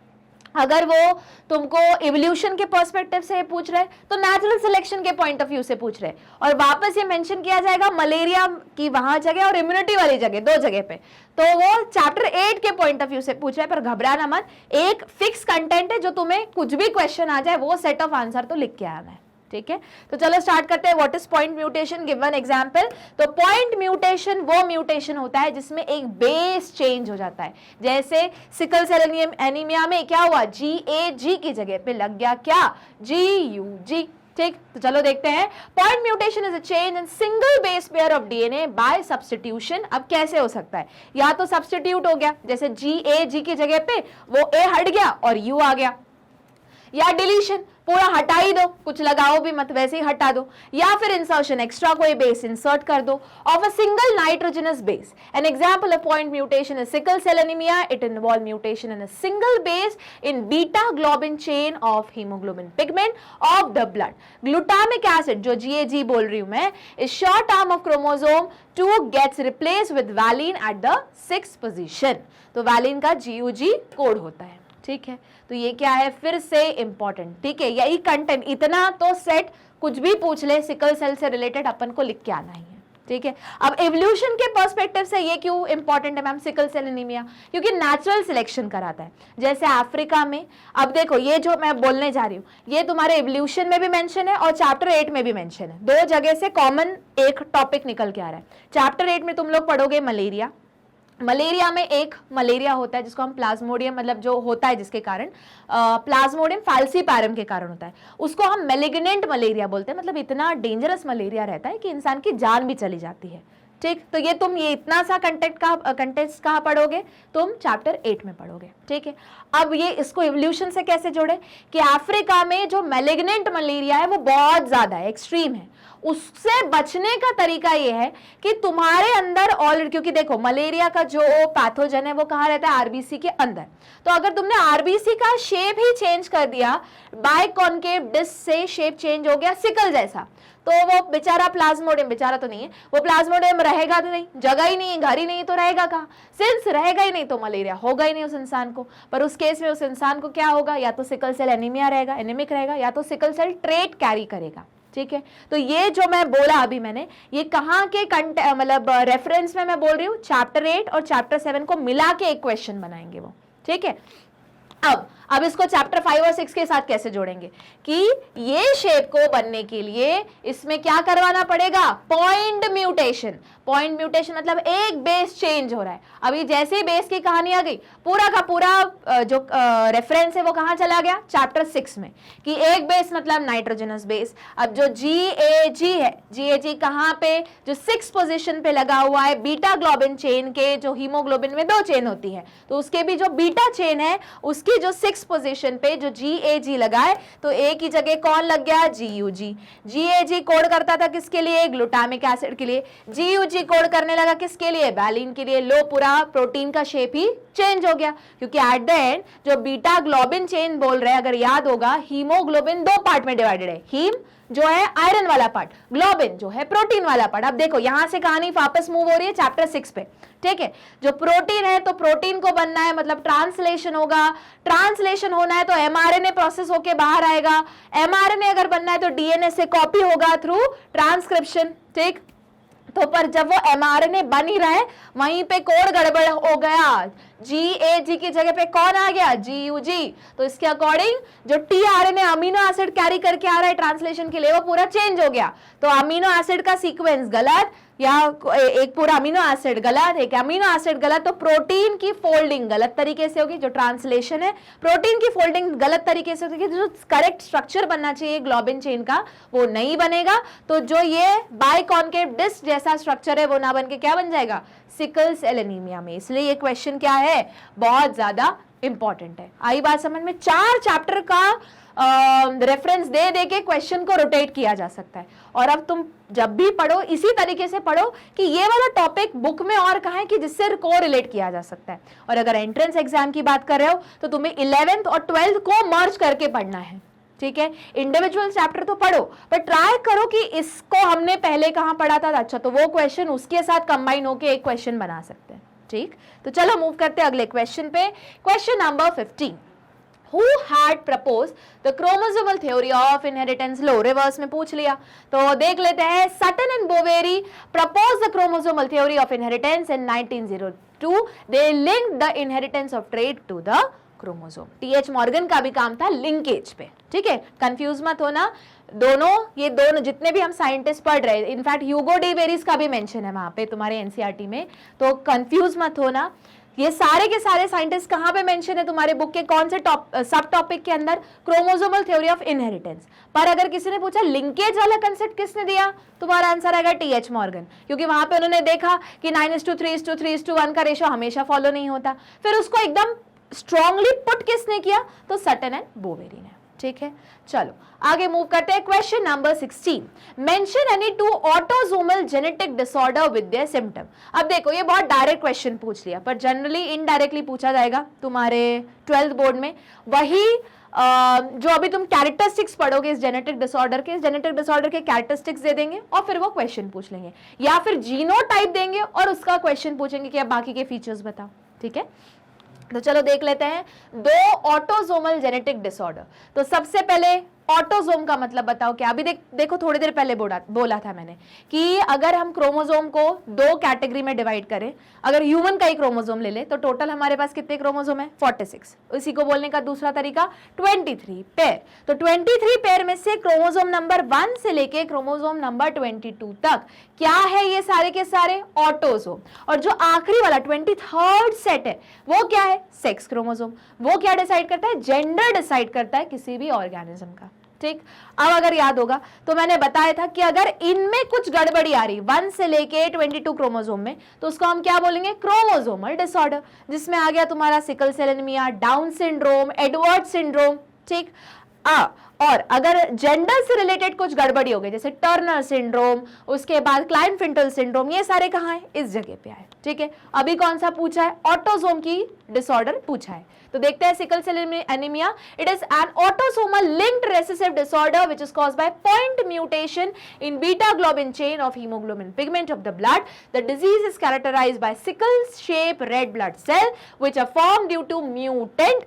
अगर वो तुमको इवोल्यूशन के पर्सपेक्टिव से पूछ रहे हैं तो नेचुरल सिलेक्शन के पॉइंट ऑफ व्यू से पूछ रहे हैं। और वापस ये मेंशन किया जाएगा मलेरिया की वहां जगह और इम्यूनिटी वाली जगह, 2 जगह पे, तो वो चैप्टर 8 के पॉइंट ऑफ व्यू से पूछ रहे हैं। पर घबराना मत, एक फिक्स कंटेंट है, जो तुम्हें कुछ भी क्वेश्चन आ जाए वो सेट ऑफ आंसर तो लिख के आना है, ठीक है। तो चलो स्टार्ट करते हैं। What is point mutation? Give one example. तो पॉइंट म्यूटेशन वो म्यूटेशन होता है जिसमें एक बेस चेंज हो जाता है। जैसे सिकल सेल एनीमिया में क्या हुआ, GAG की जगह पे लग गया क्या, GUG, ठीक। तो चलो देखते हैं। Point mutation is a change in single base pair of DNA by substitution. अब कैसे हो सकता है, या तो सब्स्टिट्यूट हो गया, जैसे GAG की जगह पे वो A हट गया और U आ गया, या डिलीशन, पूरा हटा ही दो, कुछ लगाओ भी मत, वैसे ही हटा दो, या फिर इंसर्शन, एक्स्ट्रा कोई बेस इंसर्ट कर दो of a single nitrogenous base. An example of point mutation is sickle cell anaemia. It involve mutation in a single base in beta globin chain of haemoglobin pigment of the blood. Glutamic acid, जो GAG बोल रही हूं मैं, is short arm of chromosome 2 gets replace with valine at the 6th position. तो valine का GUG code होता है, ठीक है। तो ये क्या है, फिर से इंपॉर्टेंट, ठीक है। यही कंटेंट, इतना तो सेट, कुछ भी पूछ ले सिकल सेल से रिलेटेड अपन को लिख के आना ही है, ठीक है। अब एवोल्यूशन के पर्सपेक्टिव से ये क्यों इंपॉर्टेंट है मैम सिकल सेल एनीमिया? क्योंकि नेचुरल सिलेक्शन कराता है। जैसे अफ्रीका में, अब देखो ये जो मैं बोलने जा रही हूँ ये तुम्हारे एवोल्यूशन में भी मेंशन है और चैप्टर 8 में भी मेंशन है। 2 जगह से कॉमन एक टॉपिक निकल के आ रहा है। चैप्टर 8 में तुम लोग पढ़ोगे मलेरिया। मलेरिया में एक मलेरिया होता है जिसको हम प्लाज्मोडियम, मतलब जो होता है जिसके कारण प्लाज्मोडियम फाल्सीपैरम के कारण होता है, उसको हम मैलिग्नेंट मलेरिया बोलते हैं। मतलब इतना डेंजरस मलेरिया रहता है कि इंसान की जान भी चली जाती है, ठीक। तो ये तुम ये इतना सा कंटेंट्स कहाँ पढ़ोगे, तुम चैप्टर 8 में पढ़ोगे, ठीक है। अब ये इसको इवोल्यूशन से कैसे जोड़े कि अफ्रीका में जो मैलिग्नेंट मलेरिया है वो बहुत ज्यादा है, एक्सट्रीम है। उससे बचने का तरीका ये है कि तुम्हारे अंदर ऑलरेडी, क्योंकि देखो मलेरिया का जो पैथोजन है वो कहाँ रहता है, आरबीसी के अंदर। तो अगर तुमने आरबीसी का शेप ही चेंज कर दिया, बाइकॉन्केव डिस्क से शेप चेंज हो गया सिकल जैसा, तो वो बेचारा प्लाज्मोडियम, बेचारा तो नहीं है वो, प्लाज्मोडियम रहेगा तो नहीं, जगह ही नहीं, घर ही नहीं, तो रहेगा कहाँ? सिंस रहेगा ही नहीं तो मलेरिया होगा ही नहीं उस इंसान को। पर उस केस में उस इंसान को क्या होगा, या तो सिकल सेल एनीमिया रहेगा, एनीमिक रहेगा, या तो सिकल सेल ट्रेट कैरी करेगा, ठीक है। तो ये जो मैं बोला अभी मैंने, ये कहाँ के मतलब रेफरेंस में मैं बोल रही हूँ, चैप्टर 8 और चैप्टर 7 को मिला के एक क्वेश्चन बनाएंगे वो, ठीक है। अब इसको चैप्टर 5 और 6 के साथ कैसे जोड़ेंगे कि ये शेप को बनने के लिए इसमें क्या करवाना पड़ेगा, पॉइंट म्यूटेशन। पॉइंट म्यूटेशन मतलब एक बेस चेंज हो रहा है। अभी जैसे ही बेस की कहानी आ गई, पूरा का पूरा जो रेफरेंस है वो कहाँ चला गया, चैप्टर 6 में, कि एक बेस मतलब नाइट्रोजनस बेस। अब जो GAG है, GAG कहाँ पे, जो 6th पोजीशन पे लगा हुआ है बीटा ग्लोबिन चेन के, जो हीमोग्लोबिन में 2 चेन होती है, तो उसके भी जो बीटा चेन है उसकी जो 6th पोजीशन पे जो GAG लगा है, तो A की जगह कौन लग गया, GUG। GAG कोड करता था किसके लिए, ग्लूटामिक एसिड के लिए। GUG कोड करने लगा किसके लिए, वैलिन के लिए। लो, पूरा प्रोटीन का शेप ही चेंज हो गया, क्योंकि एट द एंड जो बीटा ग्लोबिन चेन बोल रहे हैं, अगर याद होगा, हीमोग्लोबिन 2 पार्ट में डिवाइडेड है, हीम जो है आयरन वाला पार्ट, ग्लोबिन जो है प्रोटीन वाला पार्ट। अब देखो यहां से कहानी वापस मूव हो रही है चैप्टर 6 पे, ठीक है। जो प्रोटीन है तो प्रोटीन को बनना है, मतलब ट्रांसलेशन होगा, ट्रांसलेशन होना है तो एमआरएनए प्रोसेस होके बाहर आएगा, एमआरएनए अगर बनना है तो डीएनए से कॉपी होगा थ्रू ट्रांसक्रिप्शन, ठीक। तो पर जब वो एमआरएनए बन ही रहा है वहीं पे कोड गड़बड़ हो गया, GAG की जगह पे कौन आ गया, GUG। तो इसके अकॉर्डिंग जो tRNA अमीनो एसिड कैरी करके आ रहा है ट्रांसलेशन के लिए वो पूरा चेंज हो गया। तो अमीनो एसिड का सीक्वेंस गलत, या एक पूरा अमीनो एसिड गलत, एक अमीनो एसिड गलत, तो प्रोटीन की फोल्डिंग गलत तरीके से होगी। जो ट्रांसलेशन है प्रोटीन की फोल्डिंग गलत तरीके से होगी, जो करेक्ट स्ट्रक्चर बनना चाहिए ग्लोबिन चेन का वो नहीं बनेगा। तो जो ये बाइकॉन्केव डिस्क जैसा स्ट्रक्चर है वो ना बन के क्या बन जाएगा, सिकल सेल एनीमिया में। इसलिए ये क्वेश्चन क्या है, बहुत ज्यादा इंपॉर्टेंट है। आई बात समझ में? 4 चैप्टर का रेफरेंस दे दे के क्वेश्चन को रोटेट किया जा सकता है। और अब तुम जब भी पढ़ो इसी तरीके से पढ़ो कि ये वाला टॉपिक बुक में और कहाँ है कि जिससे को रिलेट किया जा सकता है। और अगर एंट्रेंस एग्जाम की बात कर रहे हो तो तुम्हें 11th और 12th को मर्ज करके पढ़ना है, ठीक है। इंडिविजुअल चैप्टर तो पढ़ो पर ट्राई करो कि इसको हमने पहले कहाँ पढ़ा था, अच्छा तो वो क्वेश्चन उसके साथ कंबाइन होके एक क्वेश्चन बना सकते हैं, ठीक। तो चलो मूव करते हैं अगले क्वेश्चन पे। Question number 15, Who had proposed the chromosomal theory of inheritance? लो रिवर्स में पूछ लिया तो देख लेते हैं। Sutton and Boveri proposed the chromosomal theory of inheritance in 1902. They linked the inheritance of trait to the chromosome. TH Morgan का भी काम था लिंकेज पे, ठीक है। कंफ्यूज मत होना, ये दोनों जितने भी हम साइंटिस्ट पढ़ रहे हैं, इनफैक्ट ह्यूगो डी वेरिस का भी मेंशन है वहां पे तुम्हारे एनसीईआरटी में, तो कंफ्यूज मत होना। ये सारे के सारे साइंटिस्ट कहां पे मेंशन है तुम्हारे बुक के कौन से सब टॉपिक के अंदर, क्रोमोसोमल थ्योरी ऑफ इनहेरिटेंस। पर अगर किसी ने पूछा लिंकेज वाला कंसेप्ट किसने दिया, तुम्हारा आंसर आएगा TH मॉर्गन, क्योंकि वहां पे उन्होंने देखा कि 9:3:3:1 का रेशियो हमेशा फॉलो नहीं होता। फिर उसको एकदम स्ट्रांगली पुट किसने किया, तो सटन एंड बोवेरी ने, ठीक है। चलो आगे मूव करते हैं। Question number 16, mention any 2 autosomal genetic disorder with their symptom. अब देखो ये बहुत डायरेक्ट क्वेश्चन पूछ लिया, पर जनरली इनडायरेक्टली पूछा जाएगा तुम्हारे 12th बोर्ड में। वही जो अभी तुम कैरेक्टरिस्टिक्स पढ़ोगे इस जेनेटिक डिसऑर्डर के कैरेक्टरिस्टिक्स दे देंगे और फिर वो क्वेश्चन पूछ लेंगे, या फिर जीनोटाइप देंगे और उसका क्वेश्चन पूछेंगे कि अब बाकी के फीचर्स बताओ, ठीक है। तो चलो देख लेते हैं 2 ऑटोसोमल जेनेटिक डिसऑर्डर। तो सबसे पहले ऑटोसोम का मतलब बताओ क्या। अभी देखो थोड़ी देर पहले बोला था मैंने कि अगर हम क्रोमोसोम को 2 कैटेगरी में डिवाइड करें, अगर ह्यूमन का ही क्रोमोसोम ले ले तो टोटल हमारे पास कितने क्रोमोसोम है, 46। इसी को बोलने का दूसरा तरीका 23 पेयर। तो 23 पेयर में से क्रोमोसोम नंबर 1 से लेके क्रोमोसोम नंबर 22 तक क्या है, ये सारे के सारे ऑटोसोम। और जो आखिरी वाला 23rd सेट है वो क्या है, सेक्स क्रोमोसोम। वो क्या डिसाइड करता है, जेंडर डिसाइड करता है किसी भी ऑर्गेनिज्म का, ठीक। अब अगर याद होगा तो मैंने बताया था कि अगर इनमें कुछ गड़बड़ी आ रही 1 से लेके 22 क्रोमोसोम में, तो उसको हम क्या बोलेंगे, क्रोमोसोमल डिसऑर्डर, जिसमें आ गया तुम्हारा sickle cell anaemia, Down syndrome, Edward syndrome, ठीक। और अगर जेंडर से रिलेटेड कुछ गड़बड़ी हो गई जैसे टर्नर सिंड्रोम, उसके बाद क्लाइनफिंटल सिंड्रोम, ये सारे कहाँ है, इस जगह पे आए, ठीक है। अभी कौन सा पूछा है, ऑटोसोम की डिसऑर्डर पूछा है। तो देखते हैं sickle cell anaemia. It is an autosomal linked recessive disorder which is caused by point mutation in beta globin chain of haemoglobin pigment of the blood. The disease is characterised by sickle shape red blood cell which are formed due to mutant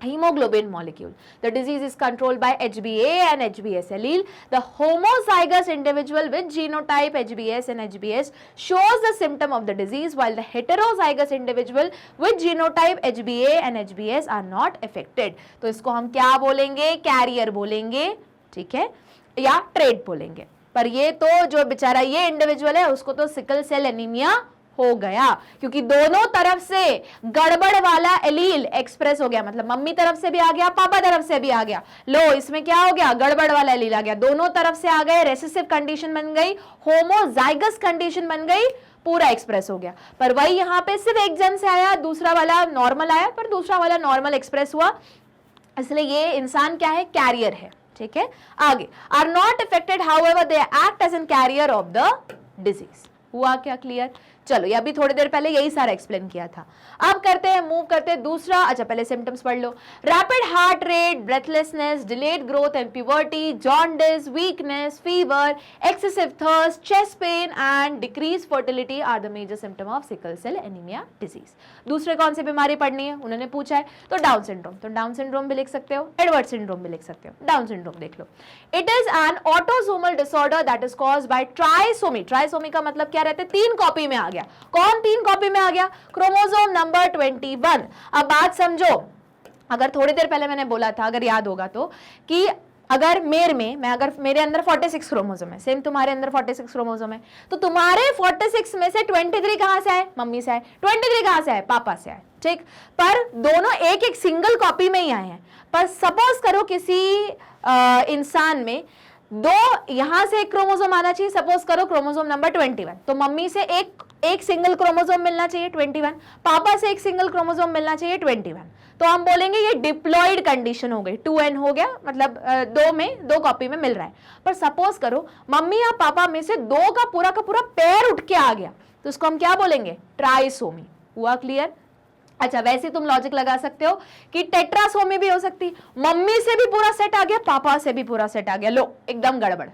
hemoglobin molecule. The disease is controlled by HbA and HbS allele. The homozygous individual with genotype HbS and HbS shows the symptom of the disease, while the heterozygous individual with genotype HbA and HbS are not affected. तो इसको हम क्या बोलेंगे, career बोलेंगे, ठीक है, या trait बोलेंगे। पर ये तो जो बेचारा ये इंडिविजुअल है उसको तो सिकल सेल एनीमिया हो गया, क्योंकि दोनों तरफ से गड़बड़ वाला एलील एक्सप्रेस हो गया, मतलब मम्मी तरफ से भी आ गया, पापा तरफ से भी आ गया। लो इसमें क्या हो गया, गड़बड़ वाला एलील आ गया, दोनों तरफ से आ गए, रेसेसिव कंडीशन बन गई, होमोजाइगस कंडीशन बन गई, पूरा एक्सप्रेस हो गया। पर वही यहाँ पे सिर्फ एक जन से आया, दूसरा वाला नॉर्मल आया, पर दूसरा वाला नॉर्मल एक्सप्रेस हुआ, इसलिए ये इंसान क्या है, कैरियर है, ठीक है। आगे, are not affected however they act as a carrier of the disease. हुआ क्या क्लियर? चलो ये अभी थोड़ी देर पहले यही सारा एक्सप्लेन किया था। अब करते हैं, मूव करते हैं दूसरा। अच्छा पहले सिम्टम्स पढ़ लो। Rapid heart rate, breathlessness, delayed growth and puberty, jaundice, weakness, fever, excessive thirst, chest pain and decrease fertility are the major symptom of sickle cell anaemia disease. दूसरे कौन सी बीमारी पढ़नी है उन्होंने पूछा है, तो डाउन सिंड्रोम। तो डाउन सिंड्रोम भी लिख सकते हो, एडवर्ड सिंड्रोम भी लिख सकते हो। डाउन सिंड्रोम देख लो। It is an autosomal disorder that is caused by trisomy. Trisomy का मतलब क्या रहता है, 3 कॉपी में आ गया। कौन 3 कॉपी में आ गया, क्रोमोसोम नंबर 21। अब बात समझो, अगर थोड़ी देर पहले मैंने बोला था, अगर याद होगा तो, कि अगर अगर मेरे अंदर 46 क्रोमोसोम है, सेम तुम्हारे अंदर 46 क्रोमोसोम है, तो तुम्हारे 46 में से 23 कहां से आए, मम्मी से आए, 23 कहां से आए, पापा से आए, ठीक। पर दोनों एक एक सिंगल कॉपी में ही आए हैं। पर सपोज करो किसी इंसान में 2 यहां से एक क्रोमोसोम आना चाहिए, सपोज करो क्रोमोसोम नंबर 21, तो मम्मी से एक सिंगल क्रोमोसोम मिलना चाहिए 21, पापा से एक सिंगल क्रोमोसोम मिलना चाहिए 21। तो हम बोलेंगे ये डिप्लॉयड कंडीशन हो गई, 2n हो गया, मतलब 2 कॉपी में मिल रहा है। पर सपोज करो मम्मी या पापा में से 2 का पूरा पेयर उठ के आ गया, तो उसको हम क्या बोलेंगे, ट्राइसोमी। हुआ क्लियर? अच्छा वैसे तुम लॉजिक लगा सकते हो कि टेट्रासोमी भी हो सकती, मम्मी से भी पूरा सेट आ गया, पापा से भी पूरा सेट आ गया, लो एकदम गड़बड़,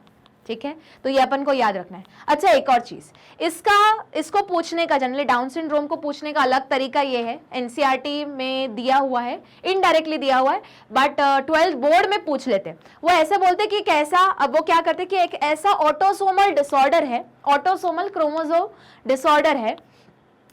ठीक है। तो ये अपन को याद रखना है। अच्छा एक और चीज, इसको पूछने का, जनरली डाउन सिंड्रोम को पूछने का अलग तरीका ये है, एनसीईआरटी में दिया हुआ है, इनडायरेक्टली दिया हुआ है, बट 12th बोर्ड में पूछ लेते हैं। वो ऐसे बोलते कि कैसा, अब वो क्या करते कि एक ऐसा ऑटोसोमल डिसऑर्डर है, ऑटोसोमल क्रोमोसोम डिसऑर्डर है,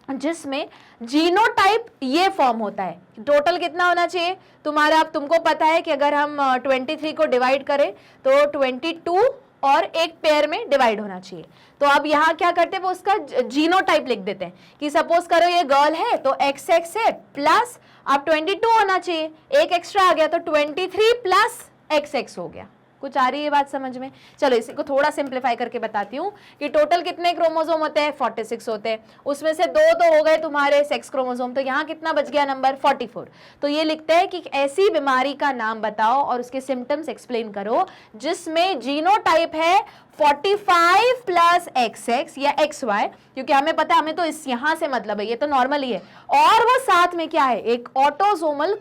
जिसमें जीनोटाइप ये फॉर्म होता है। टोटल कितना होना चाहिए तुम्हारा, अब तुमको पता है कि अगर हम 23 को डिवाइड करें तो 22 और एक पेयर में डिवाइड होना चाहिए। तो अब यहाँ क्या करते हैं, वो उसका जीनोटाइप लिख देते हैं कि सपोज करो ये गर्ल है तो XX है, प्लस अब 22 होना चाहिए, एक एक्स्ट्रा आ गया तो 23 प्लस XX हो गया। कुछ आ रही है बात समझ में? चलो इसी को थोड़ा सिंप्लीफाई करके बताती हूँ कि टोटल कितने क्रोमोसोम होते हैं, 46 होते हैं, उसमें से 2 तो हो गए तुम्हारे सेक्स क्रोमोसोम, तो यहाँ कितना बच गया नंबर 44। तो ये लिखते हैं कि ऐसी बीमारी का नाम बताओ और उसके सिम्टम्स एक्सप्लेन करो जिसमें जीनोटाइप है 45 प्लस XX या XY, क्योंकि हमें पता है, हमें तो इस यहां से मतलब है, ये तो नॉर्मल ही है, और वो साथ में क्या है, एक ऑटोसोमल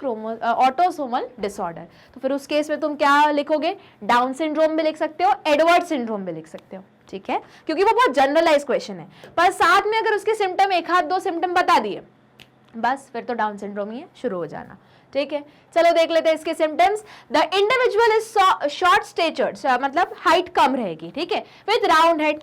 डिसऑर्डर। तो फिर उस केस में तुम क्या लिखोगे, डाउन सिंड्रोम भी लिख सकते हो, एडवर्ड सिंड्रोम भी लिख सकते हो, ठीक है, क्योंकि वो बहुत जनरलाइज क्वेश्चन है। पर साथ में अगर उसके सिम्टम 1-2 सिम्टम बता दिए, बस फिर तो डाउन सिंड्रोम ही है, शुरू हो जाना, ठीक है। चलो देख लेते हैं इसके symptoms. The individual is short statured, मतलब हाइट कम रहेगी, ठीक है, with round head,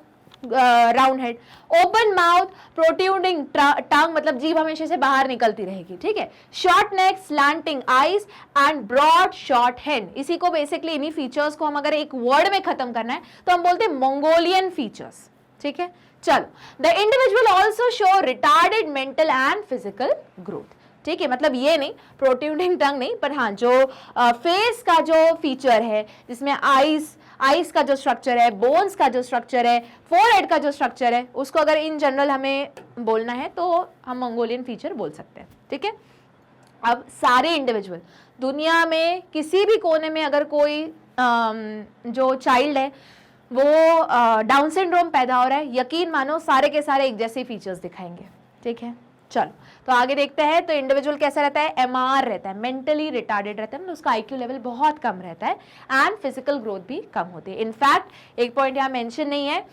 open mouth, protruding tongue, मतलब जीभ हमेशा से बाहर निकलती रहेगी, ठीक है, short neck, slanting eyes and broad short head. इसी को बेसिकली, इन्हीं फीचर्स को हम अगर एक वर्ड में खत्म करना है तो हम बोलते हैं मंगोलियन फीचर्स, ठीक है। चलो, the individual also show retarded mental and physical growth, ठीक है, मतलब ये नहीं प्रोट्रूडिंग टंग नहीं, पर हाँ जो फेस का जो फीचर है, जिसमें आईज का जो स्ट्रक्चर है, बोन्स का जो स्ट्रक्चर है, फोरहेड का जो स्ट्रक्चर है, उसको अगर इन जनरल हमें बोलना है तो हम मंगोलियन फीचर बोल सकते हैं, ठीक है। अब सारे इंडिविजुअल दुनिया में किसी भी कोने में अगर कोई जो चाइल्ड है वो डाउन सिंड्रोम पैदा हो रहा है, यकीन मानो सारे के सारे एक जैसे फीचर्स दिखाएंगे, ठीक है। चलो तो आगे देखते हैं। तो इंडिविजुअल कैसा रहता है, MR रहता है, मेंटली रिटार्डेड रहता है, मतलब उसका IQ लेवल बहुत कम रहता है, एंड फिजिकल ग्रोथ भी कम होती है। इनफैक्ट एक पॉइंट यहाँ मेंशन नहीं है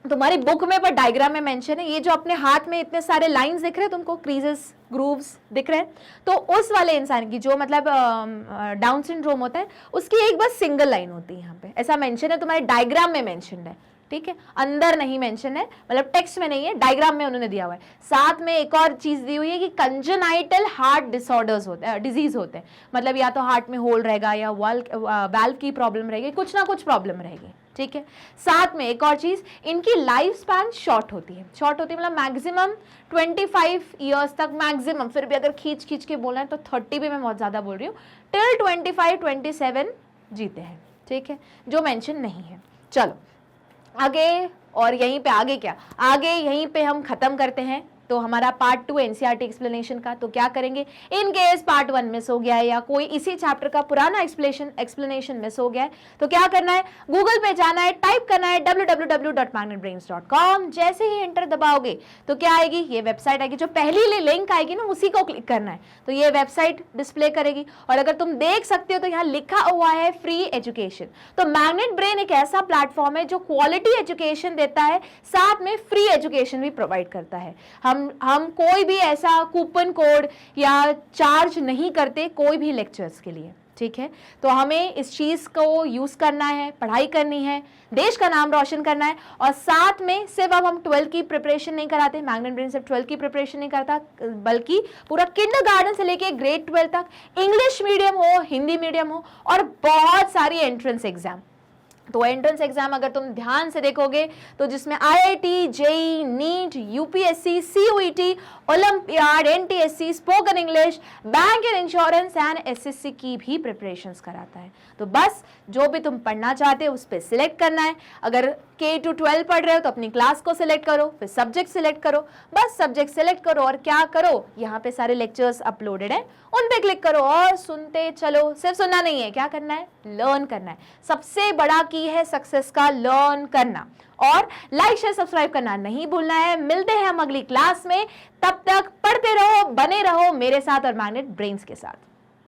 तुम्हारी बुक में, पर डायग्राम में मेंशन है, ये जो अपने हाथ में इतने सारे लाइंस दिख रहे हैं तुमको, क्रीजेस, ग्रूव्स दिख रहे हैं, तो उस वाले इंसान की जो मतलब डाउन सिंड्रोम होता है उसकी एक बस सिंगल लाइन होती है, यहाँ पे ऐसा मेंशन है, तुम्हारे डायग्राम में मेंशन है, ठीक है, अंदर नहीं मेंशन है, मतलब टेक्स्ट में नहीं है, डायग्राम में उन्होंने दिया हुआ है। साथ में एक और चीज दी हुई है कि कंजेनाइटल हार्ट डिसऑर्डर्स होते हैं, डिजीज होते हैं, मतलब या तो हार्ट में होल रहेगा या वाल्व की प्रॉब्लम रहेगी, कुछ ना कुछ प्रॉब्लम रहेगी, ठीक है। साथ में एक और चीज, इनकी लाइफ स्पैन शॉर्ट होती है, मतलब मैक्सिमम 25 ईयर्स तक मैक्सिमम, फिर भी अगर खींच के बोलना है तो 30 भी मैं बहुत ज्यादा बोल रही हूँ, टिल 25-27 जीते हैं, ठीक है, जो मेंशन नहीं है। चलो आगे, और यहीं पे आगे क्या, आगे यहीं पे हम खत्म करते हैं तो हमारा पार्ट 2 एनसीईआरटी एक्सप्लेनेशन का, तो क्या करेंगे, इन केस पार्ट 1 मिस हो गया है या कोई इसी चैप्टर का पुराना एक्सप्लेनेशन मिस हो गया है, तो क्या करना है, गूगल पे जाना है, टाइप करना है www.magnetbrains.com। जैसे ही एंटर दबाओगे तो क्या आएगी, ये वेबसाइट आएगी, जो पहली लिंक आएगी ना उसी को क्लिक करना है, तो ये वेबसाइट डिस्प्ले करेगी। और अगर तुम देख सकते हो तो यहाँ लिखा हुआ है फ्री एजुकेशन। तो मैग्नेट ब्रेन एक ऐसा प्लेटफॉर्म है जो क्वालिटी एजुकेशन देता है, साथ में फ्री एजुकेशन भी प्रोवाइड करता है। हम कोई भी ऐसा कूपन कोड या चार्ज नहीं करते कोई भी लेक्चर्स के लिए, ठीक है। तो हमें इस चीज को यूज करना है, पढ़ाई करनी है, देश का नाम रोशन करना है। और साथ में सिर्फ अब हम 12 की प्रिपरेशन नहीं कराते, मैग्नेट ब्रेन सिर्फ 12 की प्रिपरेशन नहीं करता, बल्कि पूरा किंडरगार्टन से लेके ग्रेड 12 तक, इंग्लिश मीडियम हो, हिंदी मीडियम हो, और बहुत सारी एंट्रेंस एग्जाम। तो एंट्रेंस एग्जाम अगर तुम ध्यान से देखोगे तो जिसमें IIT, JEE, NEET, UPSC, CUET, Olympiad, NTSC, spoken English, bank and insurance and SSC की भी प्रिपरेशंस कराता है। तो बस जो भी तुम पढ़ना चाहते हो उस पर सिलेक्ट करना है। अगर K to 12 पढ़ रहे हो तो अपनी क्लास को सिलेक्ट करो, फिर सब्जेक्ट सिलेक्ट करो, बस सब्जेक्ट सिलेक्ट करो और क्या करो, यहाँ पे सारे लेक्चर्स अपलोडेड हैं, उन पे क्लिक करो और सुनते चलो। सिर्फ सुनना नहीं है, क्या करना है, लर्न करना है। सबसे बड़ा की है सक्सेस का लर्न करना। और लाइक शेयर सब्सक्राइब करना नहीं भूलना है। मिलते हैं हम अगली क्लास में, तब तक पढ़ते रहो, बने रहो मेरे साथ और मैग्नेट ब्रेन्स के साथ।